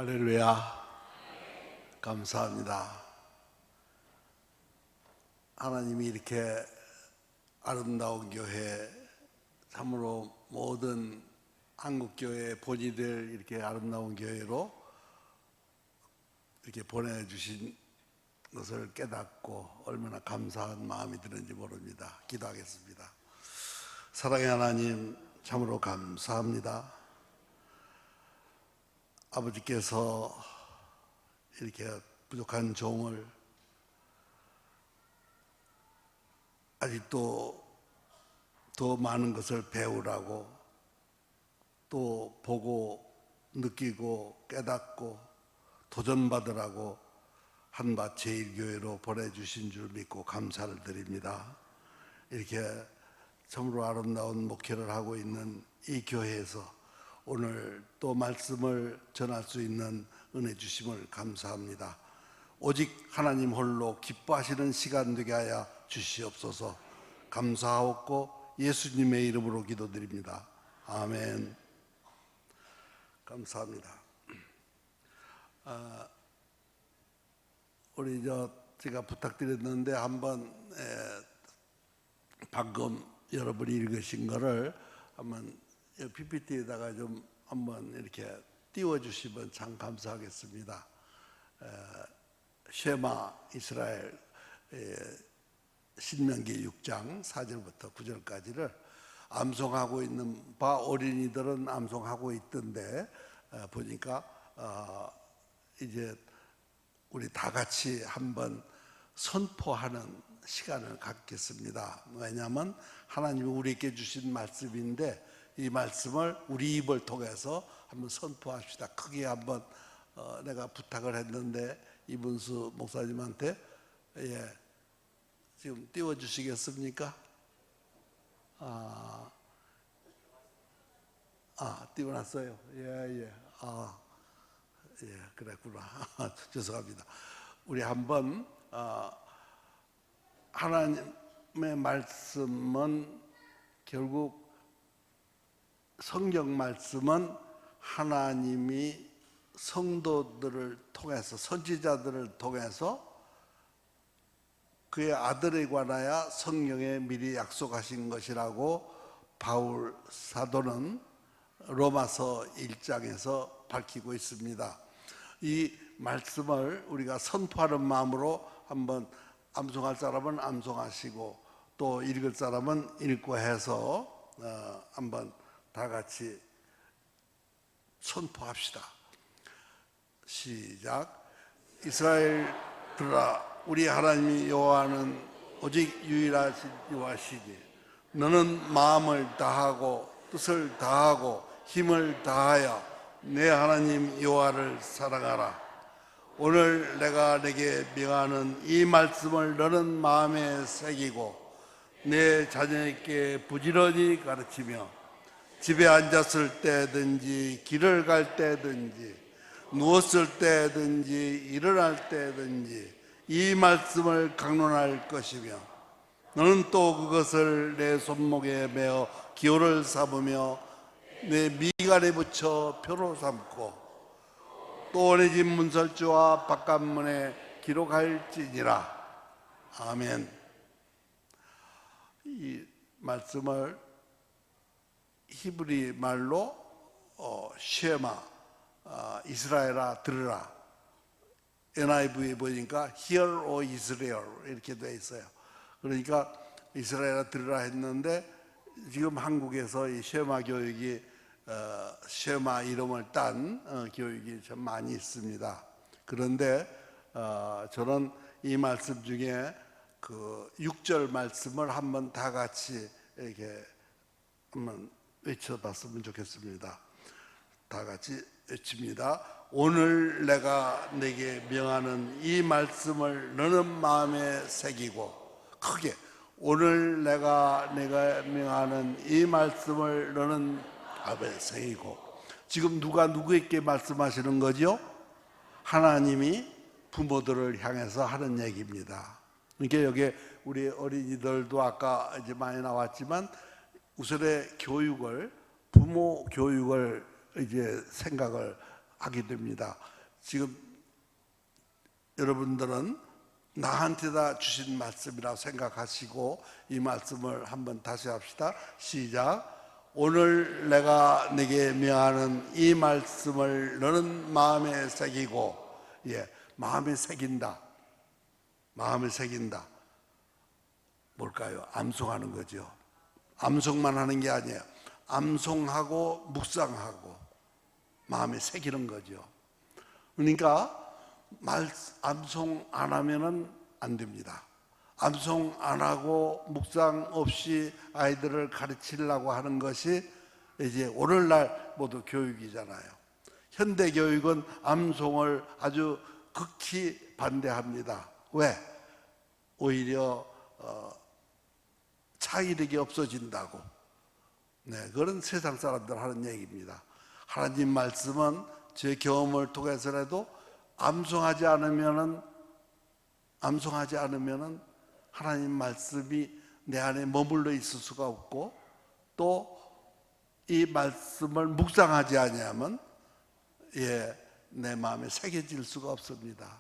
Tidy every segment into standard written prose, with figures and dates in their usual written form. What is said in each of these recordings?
할렐루야. 감사합니다. 하나님이 이렇게 아름다운 교회, 참으로 모든 한국교회의 본이 될 이렇게 아름다운 교회로 이렇게 보내주신 것을 깨닫고 얼마나 감사한 마음이 드는지 모릅니다. 기도하겠습니다. 사랑의 하나님, 참으로 감사합니다. 아버지께서 이렇게 부족한 종을 아직도 더 많은 것을 배우라고, 또 보고 느끼고 깨닫고 도전받으라고 한밭 제일교회로 보내주신 줄 믿고 감사를 드립니다. 이렇게 참으로 아름다운 목회를 하고 있는 이 교회에서 오늘 또 말씀을 전할 수 있는 은혜 주심을 감사합니다. 오직 하나님 홀로 기뻐하시는 시간 되게 하여 주시옵소서. 감사하옵고 예수님의 이름으로 기도드립니다. 아멘. 감사합니다. 우리 제가 부탁드렸는데 한번 방금 여러분이 읽으신 거를 한번 PPT에다가 좀 한번 이렇게 띄워주시면 참 감사하겠습니다. 쉐마 이스라엘, 신명기 6장 4절부터 9절까지를 암송하고 있는 바 어린이들은 암송하고 있던데 보니까 이제 우리 다 같이 한번 선포하는 시간을 갖겠습니다. 왜냐하면 하나님이 우리에게 주신 말씀인데 이 말씀을 우리 입을 통해서 한번 선포합시다. 크게 한번 내가 부탁을 했는데 이문수 목사님한테 지금 띄워주시겠습니까? 띄워놨어요. 예, 그랬구나. 죄송합니다. 우리 한번 하나님의 말씀은 결국 성경 말씀은 하나님이 성도들을 통해서, 선지자들을 통해서 그의 아들에 관하여 성경에 미리 약속하신 것이라고 바울 사도는 로마서 1장에서 밝히고 있습니다. 이 말씀을 우리가 선포하는 마음으로 한번 암송할 사람은 암송하시고 또 읽을 사람은 읽고 해서 한번 다 같이 선포합시다. 시작. 이스라엘들아, 우리 하나님 여호와는 오직 유일하신 여호와시니 너는 마음을 다하고 뜻을 다하고 힘을 다하여 내 하나님 여호와를 사랑하라. 오늘 내가 내게 명하는 이 말씀을 너는 마음에 새기고 내 자녀에게 부지런히 가르치며 집에 앉았을 때든지 길을 갈 때든지 누웠을 때든지 일어날 때든지 이 말씀을 강론할 것이며 너는 또 그것을 내 손목에 메어 기호를 삼으며 내 미간에 붙여 표로 삼고 또 내 집 문설주와 바깥문에 기록할지니라. 아멘. 이 말씀을 히브리 말로 쉐마, 이스라엘아 들으라. NIV에 보니까 Hear O Israel 이렇게 되어 있어요. 그러니까 이스라엘아 들으라 했는데 지금 한국에서 이 쉐마 교육이 쉐마 이름을 딴 교육이 좀 많이 있습니다. 그런데 저는 이 말씀 중에 그 6절 말씀을 한번 다 같이 이렇게 한번 외쳐봤으면 좋겠습니다. 다 같이 외칩니다. 오늘 내가 내게 명하는 이 말씀을 너는 마음에 새기고, 크게 오늘 내가 명하는 이 말씀을 너는 마음에 새기고. 지금 누가 누구에게 말씀하시는 거죠? 하나님이 부모들을 향해서 하는 얘기입니다. 그러니까 여기 우리 어린이들도 아까 이제 많이 나왔지만 우선의 교육을, 부모 교육을 이제 생각을 하게 됩니다. 지금 여러분들은 나한테다 주신 말씀이라고 생각하시고 이 말씀을 한번 다시 합시다. 시작. 오늘 내가 네게 명하는 이 말씀을 너는 마음에 새기고, 마음에 새긴다. 마음에 새긴다. 뭘까요? 암송하는 거죠. 암송만 하는 게 아니에요. 암송하고 묵상하고 마음에 새기는 거죠. 그러니까 암송 안 하면은 안 됩니다. 암송 안 하고 묵상 없이 아이들을 가르치려고 하는 것이 이제 오늘날 모두 교육이잖아요. 현대 교육은 암송을 아주 극히 반대합니다. 왜? 오히려 차이력이 없어진다고. 그런 세상 사람들 하는 얘기입니다. 하나님 말씀은 제 경험을 통해서라도 암송하지 않으면은 하나님 말씀이 내 안에 머물러 있을 수가 없고, 또 이 말씀을 묵상하지 아니하면 내 마음에 새겨질 수가 없습니다.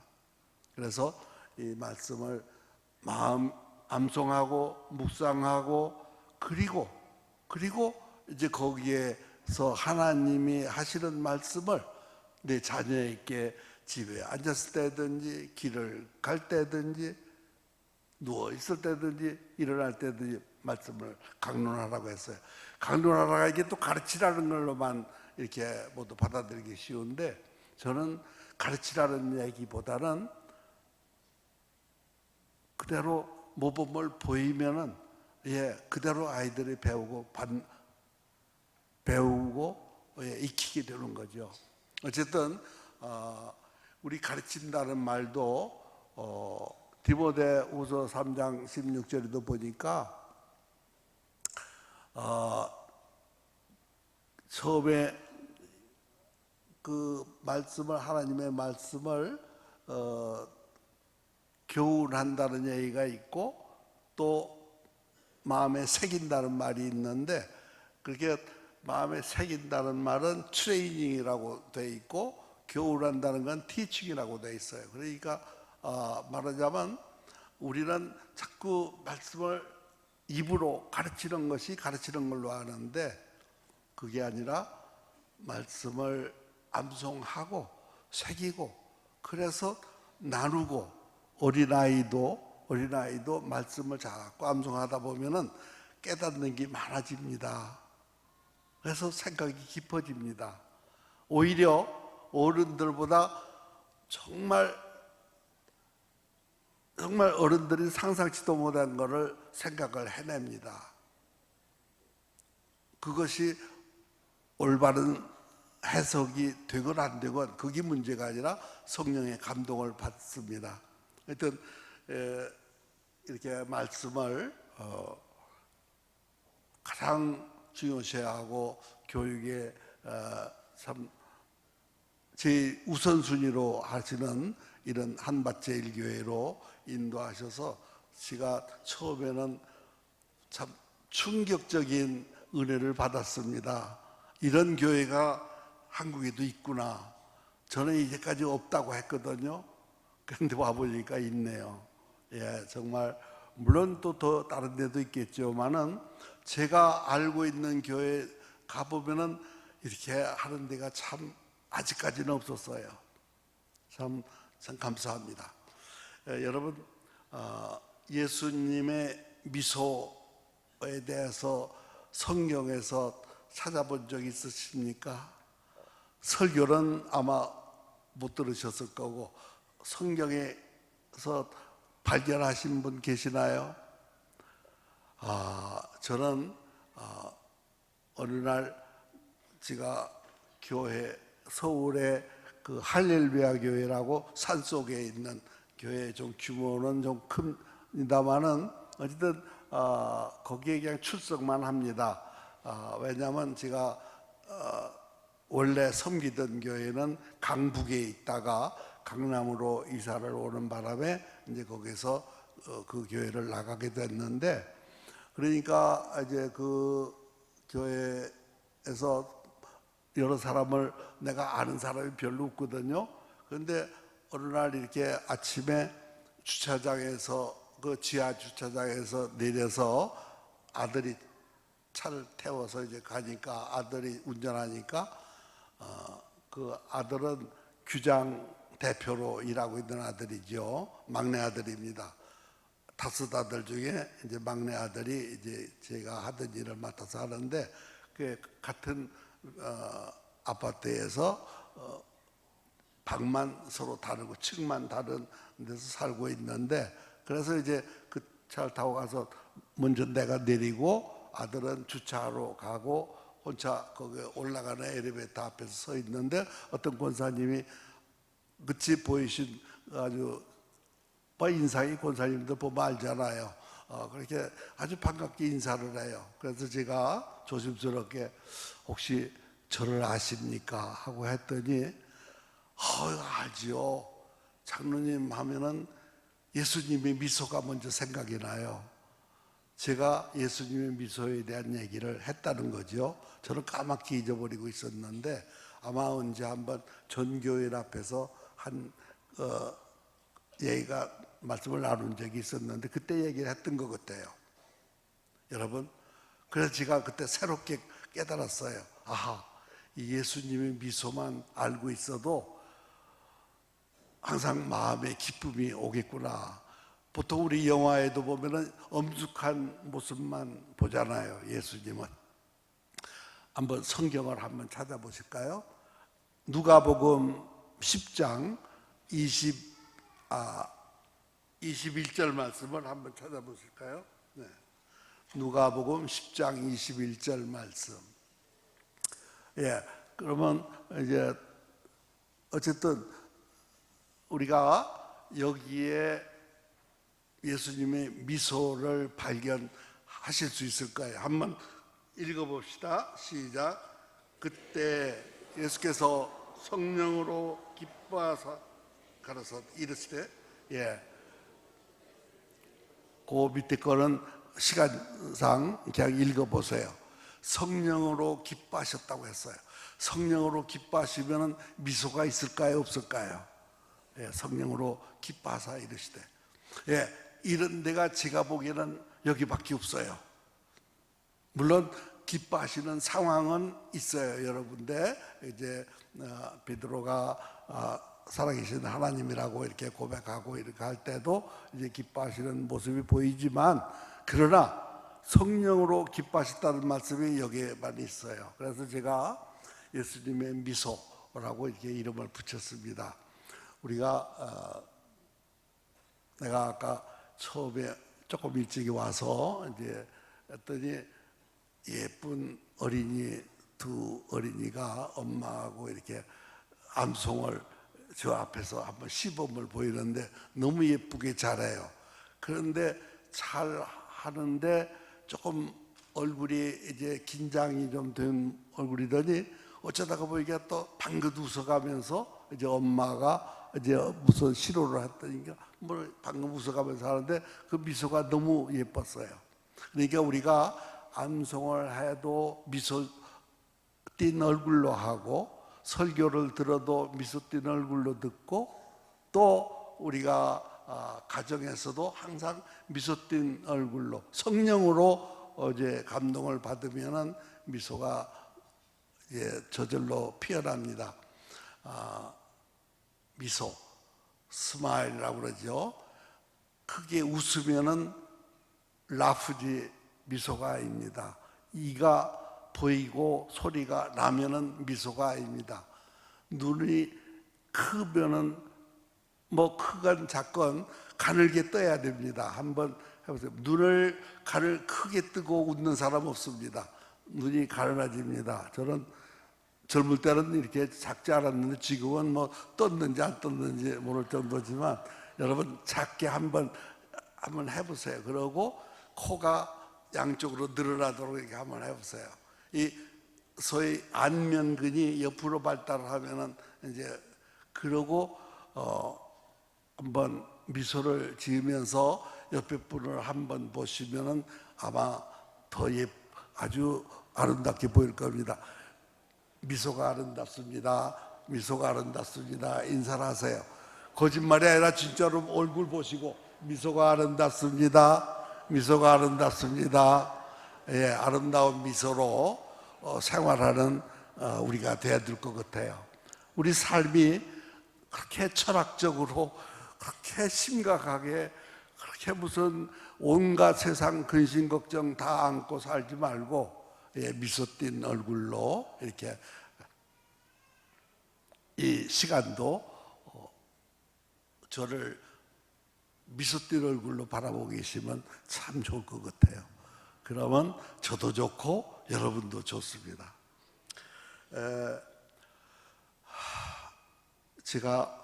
그래서 이 말씀을 암송하고 묵상하고 그리고 이제 거기에서 하나님이 하시는 말씀을 내 자녀에게 집에 앉았을 때든지 길을 갈 때든지 누워 있을 때든지 일어날 때든지 말씀을 강론하라고 했어요. 강론하라가 이게 또 가르치라는 걸로만 이렇게 모두 받아들이기 쉬운데, 저는 가르치라는 얘기보다는 그대로 모범을 보이면은 그대로 아이들이 배우고 익히게 되는 거죠. 어쨌든 우리 가르친다는 말도 디모데후서 3장 16절에도 보니까 처음에 그 말씀을, 하나님의 말씀을 교훈한다는 얘기가 있고 또 마음에 새긴다는 말이 있는데, 그렇게 마음에 새긴다는 말은 트레이닝이라고 돼 있고 교훈한다는 건 티칭이라고 돼 있어요. 그러니까 말하자면 우리는 자꾸 말씀을 입으로 가르치는 것이 가르치는 걸로 아는데, 그게 아니라 말씀을 암송하고 새기고, 그래서 나누고, 어린아이도 말씀을 자꾸 암송하다 보면은 깨닫는 게 많아집니다. 그래서 생각이 깊어집니다. 오히려 어른들보다 정말 어른들이 상상치도 못한 것을 생각을 해냅니다. 그것이 올바른 해석이 되건 안 되건 그게 문제가 아니라 성령의 감동을 받습니다. 하여튼 이렇게 말씀을 가장 중요시해야 하고 교육에 참 제 우선순위로 하시는 이런 한밭제일교회로 인도하셔서 제가 처음에는 참 충격적인 은혜를 받았습니다. 이런 교회가 한국에도 있구나. 저는 이제까지 없다고 했거든요. 그런데 와보니까 있네요. 정말 물론 또 더 다른 데도 있겠지만은 제가 알고 있는 교회 가보면은 이렇게 하는 데가 참 아직까지는 없었어요. 참 감사합니다. 여러분, 예수님의 미소에 대해서 성경에서 찾아본 적 있으십니까? 설교는 아마 못 들으셨을 거고 성경에서 발견하신 분 계시나요? 저는 어느 날 제가 서울의 그 할렐루야 교회라고 산속에 있는 교회, 좀 규모는 좀 큽니다만은 어쨌든 거기에 그냥 출석만 합니다. 왜냐하면 제가 원래 섬기던 교회는 강북에 있다가 강남으로 이사를 오는 바람에 이제 거기서 그 교회를 나가게 됐는데, 그러니까 이제 그 교회에서 여러 사람을 내가 아는 사람이 별로 없거든요. 그런데 어느 날 이렇게 아침에 주차장에서 그 지하 주차장에서 내려서 아들이 차를 태워서 이제 가니까 아들이 운전하니까 그 아들은 규장 대표로 일하고 있는 아들이죠. 막내 아들입니다. 5 아들 중에 이제 막내 아들이 이제 제가 하던 일을 맡아서 하는데 그 같은 아파트에서 방만 서로 다르고 층만 다른 데서 살고 있는데 그래서 이제 그 차를 타고 가서 먼저 내가 내리고 아들은 주차하러 가고 혼자 거기 올라가는 엘리베이터 앞에서 서 있는데 어떤 권사님이 그치 보이신 아주 인상이 권사님들 보면 알잖아요. 그렇게 아주 반갑게 인사를 해요. 그래서 제가 조심스럽게 혹시 저를 아십니까? 하고 했더니 알지요. 장로님 하면은 예수님의 미소가 먼저 생각이 나요. 제가 예수님의 미소에 대한 얘기를 했다는 거죠. 저는 까맣게 잊어버리고 있었는데 아마 언제 한번 전교회 앞에서 한 얘기가 말씀을 나눈 적이 있었는데 그때 얘기를 했던 것 같아요. 여러분, 그래서 제가 그때 새롭게 깨달았어요. 아하, 이 예수님의 미소만 알고 있어도 항상 마음에 기쁨이 오겠구나. 보통 우리 영화에도 보면은 엄숙한 모습만 보잖아요. 예수님은. 한번 성경을 한번 찾아보실까요? 누가복음 10장 21절 말씀을 한번 찾아보실까요? 네. 누가복음 10장 21절 말씀. 예, 그러면 이제 어쨌든 우리가 여기에 예수님의 미소를 발견하실 수 있을까요? 한번 읽어봅시다. 시작. 그때 예수께서 성령으로 기뻐하사 가라사 이르시되, 그 밑에 거는 시간상 그냥 읽어보세요. 성령으로 기뻐하셨다고 했어요. 성령으로 기뻐하시면 미소가 있을까요? 없을까요? 성령으로 기뻐하사 이르시되. 이런 데가 제가 보기에는 여기밖에 없어요. 물론 기뻐하시는 상황은 있어요, 여러분들. 이제 베드로가 살아계신 하나님이라고 이렇게 고백하고 이렇게 할 때도 이제 기뻐하시는 모습이 보이지만, 그러나 성령으로 기뻐하셨다는 말씀이 여기에 많이 있어요. 그래서 제가 예수님의 미소라고 이렇게 이름을 붙였습니다. 우리가 내가 아까 처음에 조금 일찍 와서 이제 했더니 예쁜 어린이 2 어린이가 엄마하고 이렇게 암송을 저 앞에서 한번 시범을 보이는데 너무 예쁘게 잘해요. 그런데 잘 하는데 조금 얼굴이 이제 긴장이 좀 된 얼굴이더니 어쩌다가 보니까 또 방긋 웃어가면서 이제 엄마가 이제 무슨 시로를 했더니 뭘 방금 웃어가면서 하는데 그 미소가 너무 예뻤어요. 그러니까 우리가 암송을 해도 미소 띤 얼굴로 하고 설교를 들어도 미소 띤 얼굴로 듣고 또 우리가 가정에서도 항상 미소 띤 얼굴로 성령으로 이제 감동을 받으면은 미소가 저절로 피어납니다. 미소, 스마일이라고 그러죠. 크게 웃으면은 라프지 미소가입니다. 이가 보이고 소리가 나면은 미소가입니다. 눈이 크면은 뭐 크건 작건 가늘게 떠야 됩니다. 한번 해보세요. 간을 크게 뜨고 웃는 사람 없습니다. 눈이 가늘어집니다. 저는 젊을 때는 이렇게 작지 않았는데 지금은 뭐 떴는지 안 떴는지 모를 정도지만 여러분 작게 한번 해보세요. 그러고 코가 양쪽으로 늘어나도록 이렇게 한번 해보세요. 이 소위 안면근이 옆으로 발달하면은 이제 그러고 한번 미소를 지으면서 옆에 분을 한번 보시면은 아마 더 아주 아름답게 보일 겁니다. 미소가 아름답습니다. 미소가 아름답습니다. 인사를 하세요. 거짓말이 아니라 진짜로 얼굴 보시고 미소가 아름답습니다. 미소가 아름답습니다. 예, 아름다운 미소로 생활하는 우리가 돼야 될 것 같아요. 우리 삶이 그렇게 철학적으로 그렇게 심각하게 그렇게 무슨 온갖 세상 근심 걱정 다 안고 살지 말고 미소 띤 얼굴로 이렇게 이 시간도 저를 미소 띤 얼굴로 바라보고 계시면 참 좋을 것 같아요. 그러면 저도 좋고 여러분도 좋습니다. 제가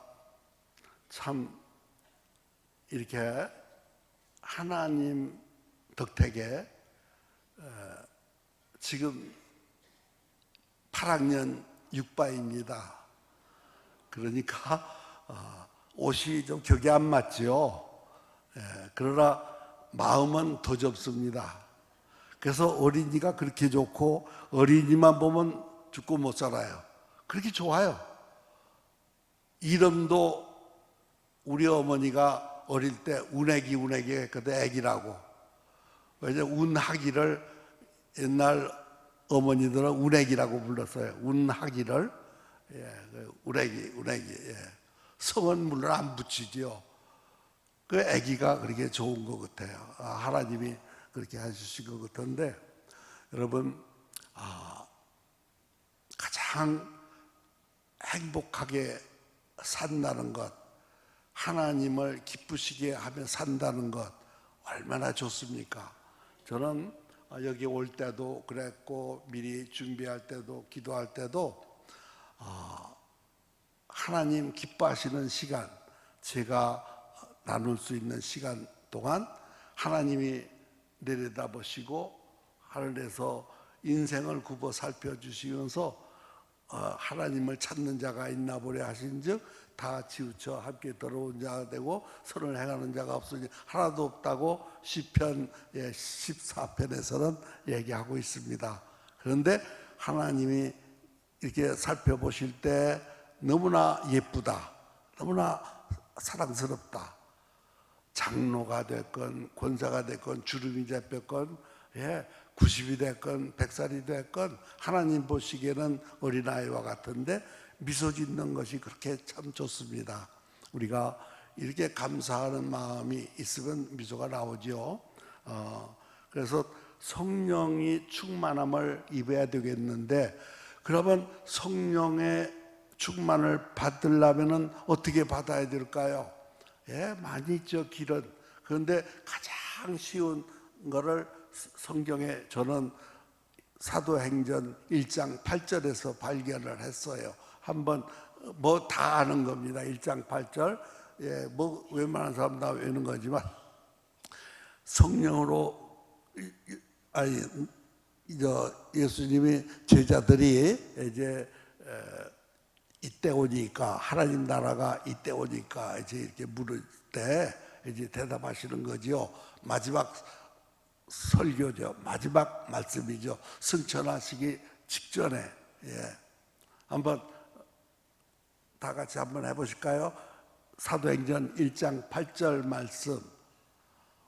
참 이렇게 하나님 덕택에 지금 8학년 6바입니다. 그러니까 옷이 좀 격이 안 맞죠. 그러나 마음은 더 좁습니다. 그래서 어린이가 그렇게 좋고 어린이만 보면 죽고 못 살아요. 그렇게 좋아요. 이름도 우리 어머니가 어릴 때 운애기 했거든. 애기라고. 왜냐 운하기를 옛날 어머니들은 운애기라고 불렀어요. 운하기를. 운애기. 성은 물론 안 붙이지요. 그 애기가 그렇게 좋은 것 같아요. 하나님이 그렇게 해주신 것 같은데, 여러분 가장 행복하게 산다는 것, 하나님을 기쁘시게 하며 산다는 것 얼마나 좋습니까? 저는 여기 올 때도 그랬고 미리 준비할 때도 기도할 때도 하나님 기뻐하시는 시간, 제가 나눌 수 있는 시간 동안 하나님이 내려다보시고 하늘에서 인생을 굽어 살펴주시면서 하나님을 찾는 자가 있나 보려 하신즉 다 치우쳐 함께 더러운 자가 되고 선을 행하는 자가 없으니 하나도 없다고 시편 14편에서는 얘기하고 있습니다. 그런데 하나님이 이렇게 살펴보실 때 너무나 예쁘다, 너무나 사랑스럽다. 장로가 됐건 권사가 됐건 주름이 잡혔건 90이 됐건 100살이 됐건 하나님 보시기에는 어린아이와 같은데 미소 짓는 것이 그렇게 참 좋습니다. 우리가 이렇게 감사하는 마음이 있으면 미소가 나오죠. 그래서 성령이 충만함을 입어야 되겠는데, 그러면 성령의 충만을 받으려면 어떻게 받아야 될까요? 많이 있죠, 길은. 그런데 가장 쉬운 거를 성경에 저는 사도행전 1장 8절에서 발견을 했어요. 한번 뭐 다 아는 겁니다. 1장 8절. 뭐 웬만한 사람 다 외우는 거지만 성령으로 예수님이 제자들이 이제 이때 오니까 하나님 나라가 이때 오니까 이제 이렇게 물을 때 이제 대답하시는 거죠. 마지막 설교죠. 마지막 말씀이죠. 승천하시기 직전에. 한번 다 같이 한번 해보실까요? 사도행전 1장 8절 말씀.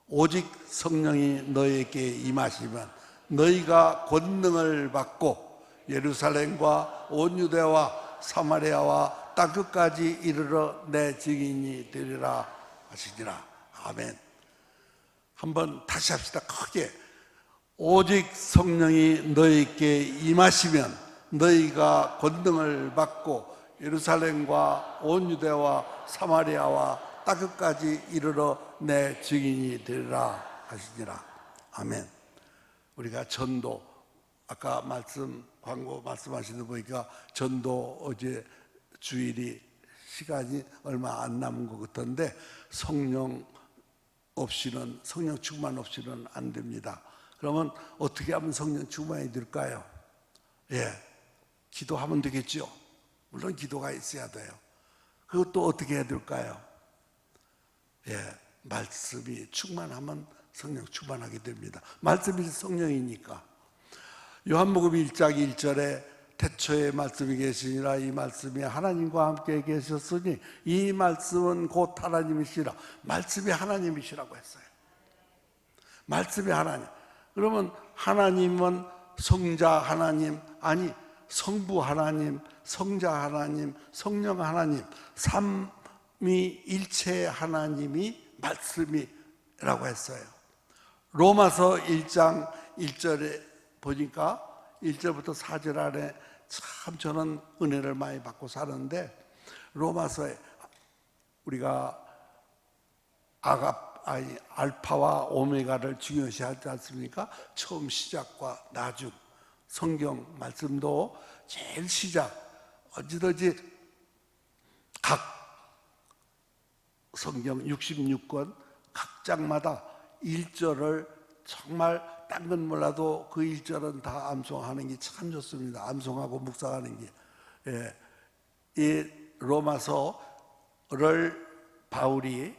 오직 성령이 너희에게 임하시면 너희가 권능을 받고 예루살렘과 온 유대와 사마리아와 땅끝까지 이르러 내 증인이 되리라 하시니라. 아멘. 한번 다시 합시다. 크게. 오직 성령이 너희에게 임하시면 너희가 권능을 받고 예루살렘과 온 유대와 사마리아와 땅끝까지 이르러 내 증인이 되리라 하시니라. 아멘. 우리가 전도, 아까 광고 말씀하시는 거 보니까 전도 어제 주일이 시간이 얼마 안 남은 것 같은데 성령 충만 없이는 안 됩니다. 그러면 어떻게 하면 성령 충만이 될까요? 기도하면 되겠죠. 물론 기도가 있어야 돼요. 그것도 어떻게 해야 될까요? 말씀이 충만하면 성령 충만하게 됩니다. 말씀이 성령이니까. 요한복음 1장 1절에 태초에 말씀이 계시니라. 이 말씀이 하나님과 함께 계셨으니 이 말씀은 곧 하나님이시라. 말씀이 하나님이시라고 했어요. 말씀이 하나님. 그러면 하나님은 성자 하나님, 아니 성부 하나님, 성자 하나님, 성령 하나님, 삼위일체 하나님이 말씀이라고 했어요. 로마서 1장 1절에 보니까 1절부터 4절 안에 참 저는 은혜를 많이 받고 사는데, 로마서에 우리가 알파와 오메가를 중요시하지 않습니까? 처음 시작과 나중, 성경 말씀도 제일 시작, 어찌든지 각 성경 66권 각 장마다 1절을 정말 딴 건 몰라도 그 1절은 다 암송하는 게 참 좋습니다. 암송하고 묵상하는 게. 예. 이 로마서를 바울이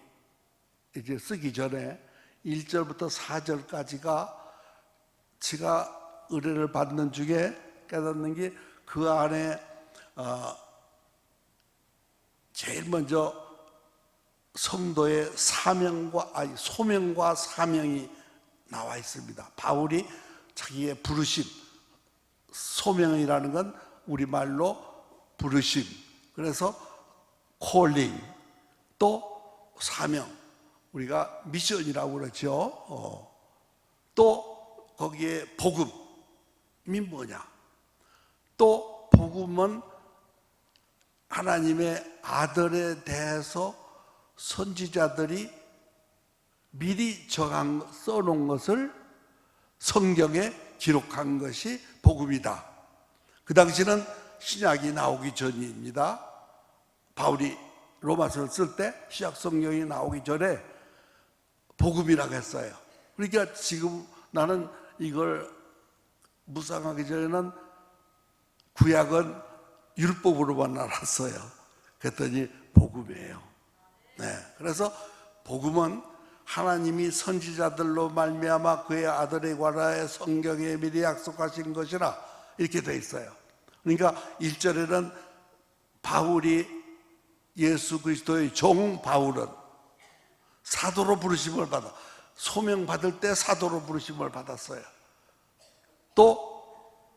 이제 쓰기 전에 1절부터 4절까지가 제가 의뢰를 받는 중에 깨닫는 게, 그 안에 제일 먼저 성도의 소명과 사명이 나와 있습니다. 바울이 자기의 부르심, 소명이라는 건 우리말로 부르심, 그래서 콜링, 또 사명, 우리가 미션이라고 그러죠. 또 거기에 복음이 뭐냐, 또 복음은 하나님의 아들에 대해서 선지자들이 미리 써놓은 것을 성경에 기록한 것이 복음이다. 그 당시는 신약이 나오기 전입니다. 바울이 로마서를 쓸 때 신약 성경이 나오기 전에 복음이라고 했어요. 그러니까 지금 나는 이걸 묵상하기 전에는 구약은 율법으로만 알았어요. 그랬더니 복음이에요. 네, 그래서 복음은 하나님이 선지자들로 말미암아 그의 아들에 관하여 성경에 미리 약속하신 것이라, 이렇게 돼 있어요. 그러니까 1절에는 바울이, 예수 그리스도의 종 바울은 사도로 부르심을 받아, 소명 받을 때 사도로 부르심을 받았어요. 또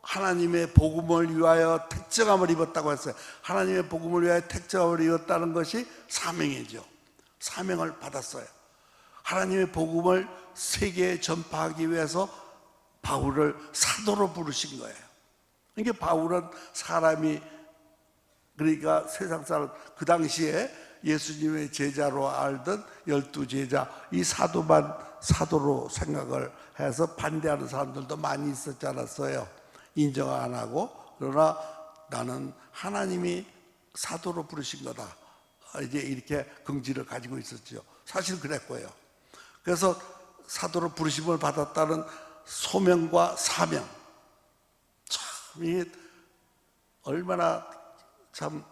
하나님의 복음을 위하여 택정함을 입었다고 했어요. 하나님의 복음을 위하여 택정함을 입었다는 것이 사명이죠. 사명을 받았어요. 하나님의 복음을 세계에 전파하기 위해서 바울을 사도로 부르신 거예요. 그러니까 바울은 사람이, 그러니까 세상 사람, 그 당시에 예수님의 제자로 알던 12제자, 이 사도만 사도로 생각을 해서 반대하는 사람들도 많이 있었지 않았어요. 인정 안 하고. 그러나 나는 하나님이 사도로 부르신 거다, 이제 이렇게 긍지를 가지고 있었죠. 사실 그랬고요. 그래서 사도로 부르심을 받았다는 소명과 사명, 참 이게 얼마나 참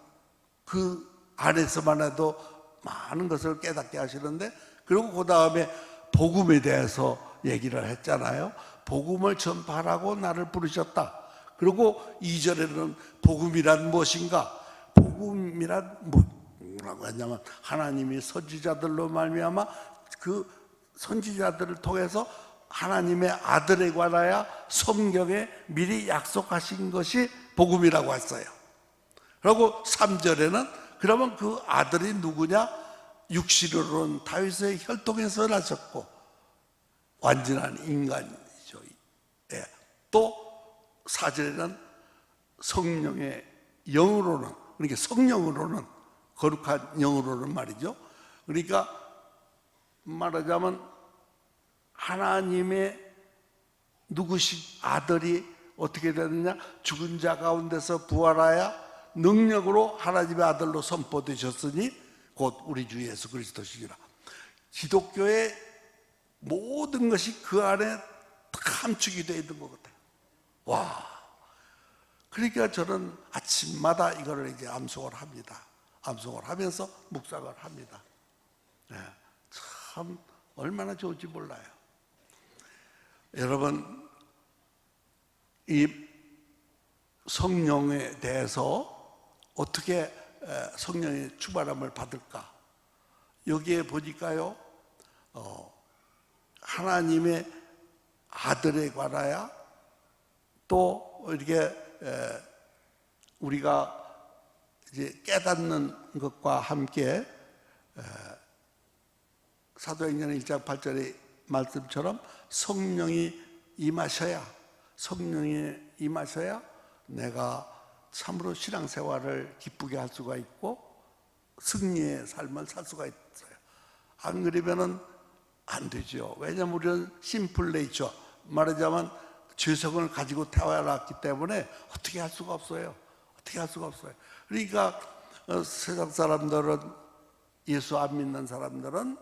그 안에서만 해도 많은 것을 깨닫게 하시는데, 그리고 그 다음에 복음에 대해서 얘기를 했잖아요. 복음을 전파하라고 나를 부르셨다. 그리고 2절에는 복음이란 무엇인가? 복음이란 뭐라고 했냐면, 하나님이 선지자들로 말미암아 그 선지자들을 통해서 하나님의 아들에 관하여 성경에 미리 약속하신 것이 복음이라고 했어요. 그리고 3절에는 그러면 그 아들이 누구냐? 육신으로는 다윗의 혈통에서 나셨고 완전한 인간이죠. 예. 또 4절에는 성령의 영으로는, 그러니까 성령으로는, 거룩한 영으로는 말이죠. 그러니까 말하자면 하나님의 누구신 아들이 어떻게 되느냐? 죽은 자 가운데서 부활하여 능력으로 하나님의 아들로 선포되셨으니 곧 우리 주 예수 그리스도시니라. 기독교의 모든 것이 그 안에 함축이 되어 있는 것 같아요. 와, 그러니까 저는 아침마다 이거를 이제 암송을 합니다. 암송을 하면서 묵상을 합니다. 네, 참 얼마나 좋은지 몰라요. 여러분, 이 성령에 대해서 어떻게 성령의 충만함을 받을까? 여기에 보니까요, 하나님의 아들에 관하여 또 이렇게 우리가 이제 깨닫는 것과 함께 사도행전 1장 8절의 말씀처럼 성령이 임하셔야 내가 참으로 신앙생활을 기쁘게 할 수가 있고 승리의 삶을 살 수가 있어요. 안 그러면은 안 되죠. 왜냐하면 우리는 심플 네이처, 말하자면 죄성을 가지고 태어났기 때문에 어떻게 할 수가 없어요. 그러니까 세상 사람들은, 예수 안 믿는 사람들은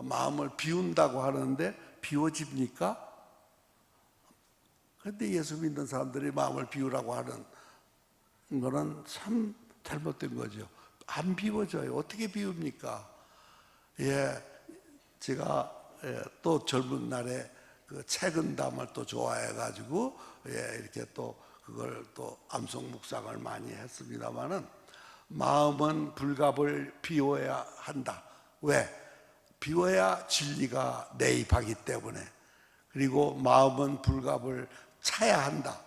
마음을 비운다고 하는데 비워집니까? 그런데 예수 믿는 사람들이 마음을 비우라고 하는 거는 참 잘못된 거죠. 안 비워져요. 어떻게 비웁니까? 제가 또 젊은 날에 그 책은담을 또 좋아해가지고 이렇게 또 그걸 또 암송 묵상을 많이 했습니다마는, 마음은 불갑을 비워야 한다. 왜? 비워야 진리가 내입하기 때문에. 그리고 마음은 불갑을 차야 한다.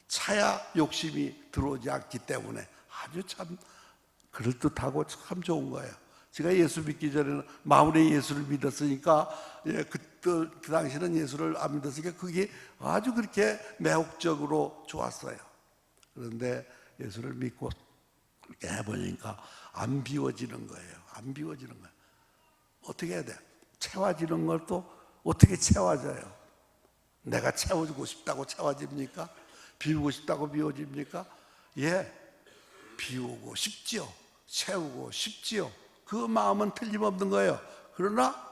차야 욕심이 들어오지 않기 때문에. 아주 참 그럴듯하고 참 좋은 거예요. 제가 예수 믿기 전에는 마음으로 예수를 믿었으니까, 그 당시는 예수를 안 믿었으니까 그게 아주 그렇게 매혹적으로 좋았어요. 그런데 예수를 믿고 해보니까 안 비워지는 거예요. 어떻게 해야 돼? 채워지는 걸 또 어떻게 채워져요? 내가 채워주고 싶다고 채워집니까? 비우고 싶다고 비워집니까? 비우고 싶지요. 채우고 싶지요. 그 마음은 틀림없는 거예요. 그러나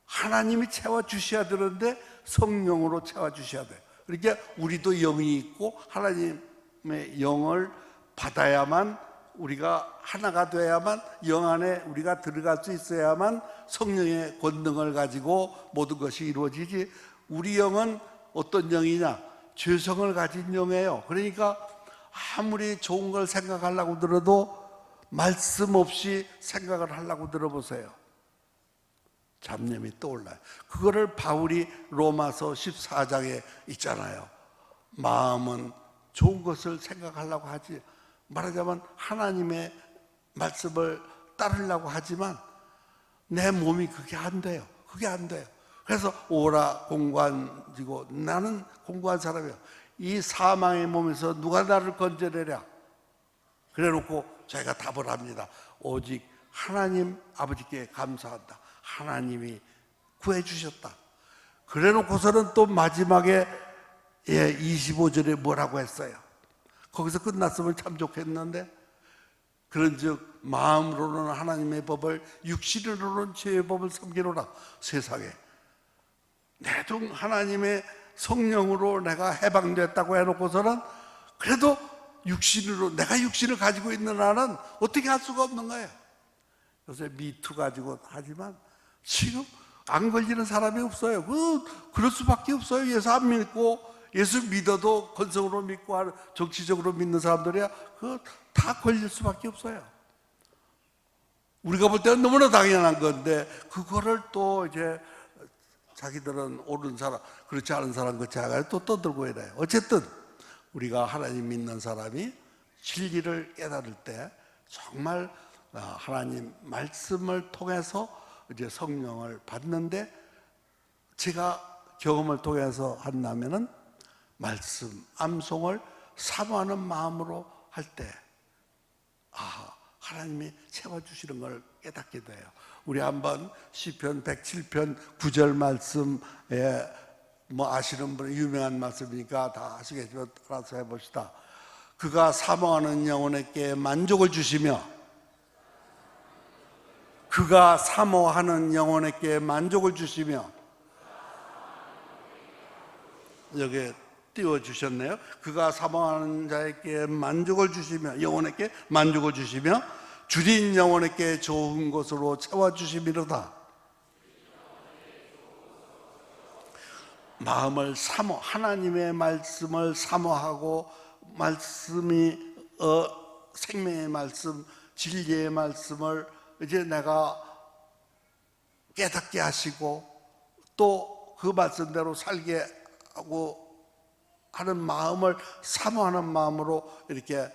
하나님이 채워주셔야 되는데 성령으로 채워주셔야 돼요. 그러니까 우리도 영이 있고 하나님의 영을 받아야만, 우리가 하나가 돼야만, 영 안에 우리가 들어갈 수 있어야만 성령의 권능을 가지고 모든 것이 이루어지지. 우리 영은 어떤 영이냐? 죄성을 가진 영이에요. 그러니까 아무리 좋은 걸 생각하려고 들어도 말씀 없이 생각을 하려고 들어보세요. 잡념이 떠올라요. 그거를 바울이 로마서 14장에 있잖아요. 마음은 좋은 것을 생각하려고 하지, 말하자면 하나님의 말씀을 따르려고 하지만 내 몸이 그게 안 돼요. 그래서 오라 공고한지고, 나는 공고한 사람이야. 이 사망의 몸에서 누가 나를 건져내랴? 그래놓고 저희가 답을 합니다. 오직 하나님 아버지께 감사한다. 하나님이 구해주셨다. 그래놓고서는 또 마지막에 25절에 뭐라고 했어요? 거기서 끝났으면 참 좋겠는데, 그런즉 마음으로는 하나님의 법을, 육신으로는 죄의 법을 섬기노라. 세상에 내도 하나님의 성령으로 내가 해방됐다고 해놓고서는 그래도 육신으로, 내가 육신을 가지고 있는 한은 어떻게 할 수가 없는 거예요. 요새 미투 가지고 하지만 지금 안 걸리는 사람이 없어요. 그럴 수밖에 없어요. 예수 안 믿고, 예수 믿어도 건성으로 믿고 정치적으로 믿는 사람들이야 다 걸릴 수밖에 없어요. 우리가 볼 때는 너무나 당연한 건데, 그거를 또 이제 자기들은 옳은 사람, 그렇지 않은 사람 같이 해가지고 또 떠들고 이래요. 어쨌든 우리가 하나님 믿는 사람이 진리를 깨달을 때 정말 하나님 말씀을 통해서 이제 성령을 받는데, 제가 경험을 통해서 한다면은 말씀 암송을 사모하는 마음으로 할 때 하나님이 채워주시는 걸 깨닫게 돼요. 우리 한번 시편 107편 9절 말씀에, 뭐 아시는 분은 유명한 말씀이니까 다 아시겠지만 따라서 해봅시다. 그가 사모하는 영혼에게 만족을 주시며, 그가 사모하는 영혼에게 만족을 주시며, 여기 띄워주셨네요. 그가 사모하는 자에게 만족을 주시며, 영혼에게 만족을 주시며 줄인 영혼에게 좋은 것으로 채워주시미로다. 마음을 하나님의 말씀을 사모하고 말씀이 생명의 말씀, 진리의 말씀을 이제 내가 깨닫게 하시고 또 그 말씀대로 살게 하고 하는 마음을 사모하는 마음으로 이렇게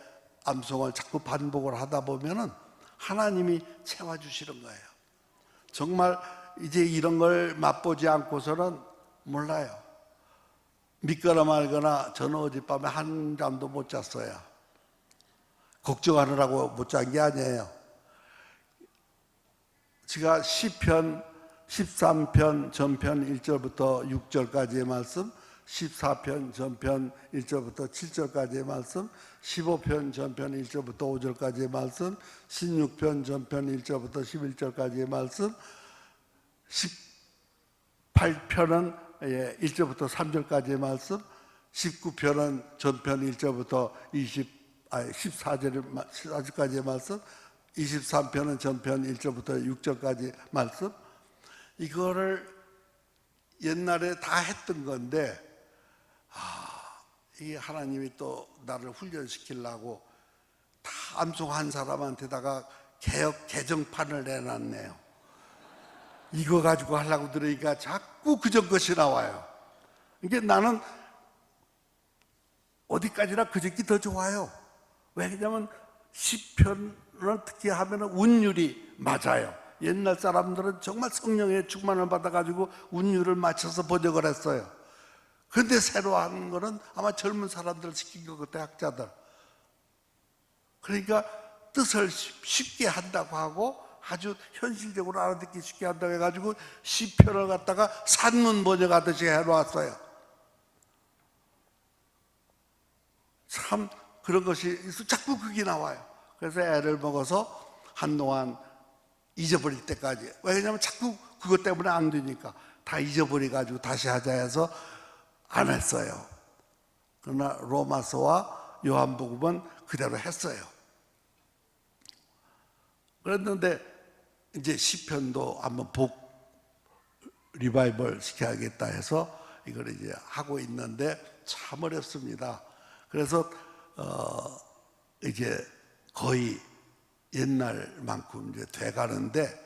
암송을 자꾸 반복을 하다 보면은 하나님이 채워주시는 거예요. 정말 이제 이런 걸 맛보지 않고서는 몰라요. 믿거나 말거나 저는 어젯밤에 한 잠도 못 잤어요. 걱정하느라고 못 잔 게 아니에요. 제가 시편 13편 전편 1절부터 6절까지의 말씀, 14편 전편 1절부터 7절까지의 말씀, 15편 전편 1절부터 5절까지의 말씀, 16편 전편 1절부터 11절까지의 말씀, 18편은 1절부터 3절까지의 말씀, 19편은 전편 1절부터 14절까지의 말씀, 23편은 전편 1절부터 6절까지 말씀. 이거를 옛날에 다 했던 건데 이 하나님이 또 나를 훈련시키려고 다 암송한 사람한테다가 개정판을 내놨네요. 이거 가지고 하려고 들으니까 자꾸 그전 것이 나와요. 이게 나는 어디까지나 그저께 더 좋아요. 왜냐하면 시편을 특히 하면 운율이 맞아요. 옛날 사람들은 정말 성령의 충만을 받아가지고 운율을 맞춰서 번역을 했어요. 그런데 새로 하는 거는 아마 젊은 사람들 시킨 것 같아요, 학자들. 그러니까 뜻을 쉽게 한다고 하고 아주 현실적으로 알아듣기 쉽게 한다고 해가지고 시편을 갖다가 산문 번역하듯이 해놓았어요. 참 그런 것이 자꾸 그게 나와요. 그래서 애를 먹어서 한동안 잊어버릴 때까지. 왜냐하면 자꾸 그것 때문에 안 되니까 다 잊어버려가지고 다시 하자 해서 안 했어요. 그러나 로마서와 요한복음은 그대로 했어요. 그랬는데 이제 시편도 한번 리바이벌 시켜야겠다 해서 이걸 이제 하고 있는데 참 어렵습니다. 그래서 이제 거의 옛날만큼 이제 돼가는데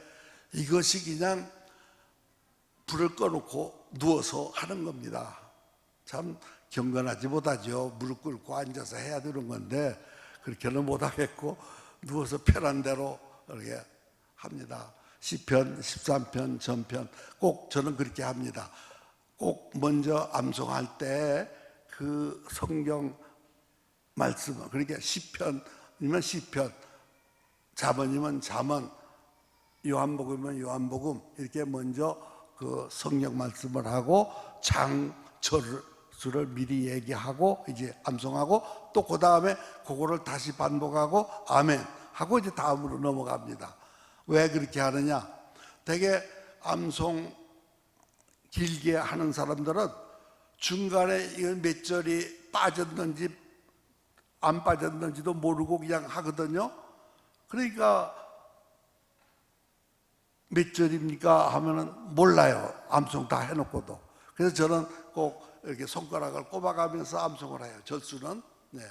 이것이 그냥 불을 꺼놓고 누워서 하는 겁니다. 참 경건하지 못하죠. 무릎 꿇고 앉아서 해야 되는 건데 그렇게는 못하겠고 누워서 편한 대로 이렇게 합니다. 시편, 13편, 전편 꼭 저는 그렇게 합니다. 꼭 먼저 암송할 때 그 성경 말씀을, 그러니까 시편이면 시편, 잠언이면 잠언, 요한복음이면 요한복음 이렇게 먼저 그 성경 말씀을 하고 장절수를 미리 얘기하고 이제 암송하고 또 그 다음에 그거를 다시 반복하고 아멘 하고 이제 다음으로 넘어갑니다. 왜 그렇게 하느냐? 되게 암송 길게 하는 사람들은 중간에 이건 몇 절이 빠졌는지 안 빠졌는지도 모르고 그냥 하거든요. 그러니까 몇 절입니까 하면은 몰라요. 암송 다 해놓고도. 그래서 저는 꼭 이렇게 손가락을 꼽아가면서 암송을 해요. 절수는. 네.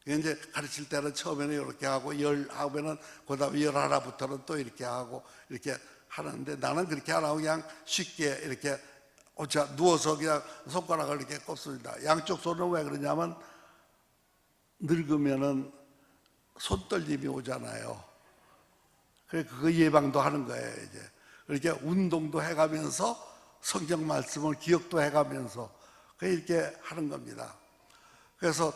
이제 가르칠 때는 처음에는 이렇게 하고 열 하면은 그다음에 열 하나부터는 또 이렇게 하고 이렇게 하는데 나는 그렇게 안 하고 그냥 쉽게 이렇게 누워서 그냥 손가락을 이렇게 꼽습니다. 양쪽 손은 왜 그러냐면 늙으면은 손떨림이 오잖아요. 그래서 그거 예방도 하는 거예요, 이제. 이렇게 운동도 해가면서 성경 말씀을 기억도 해가면서 이렇게 하는 겁니다. 그래서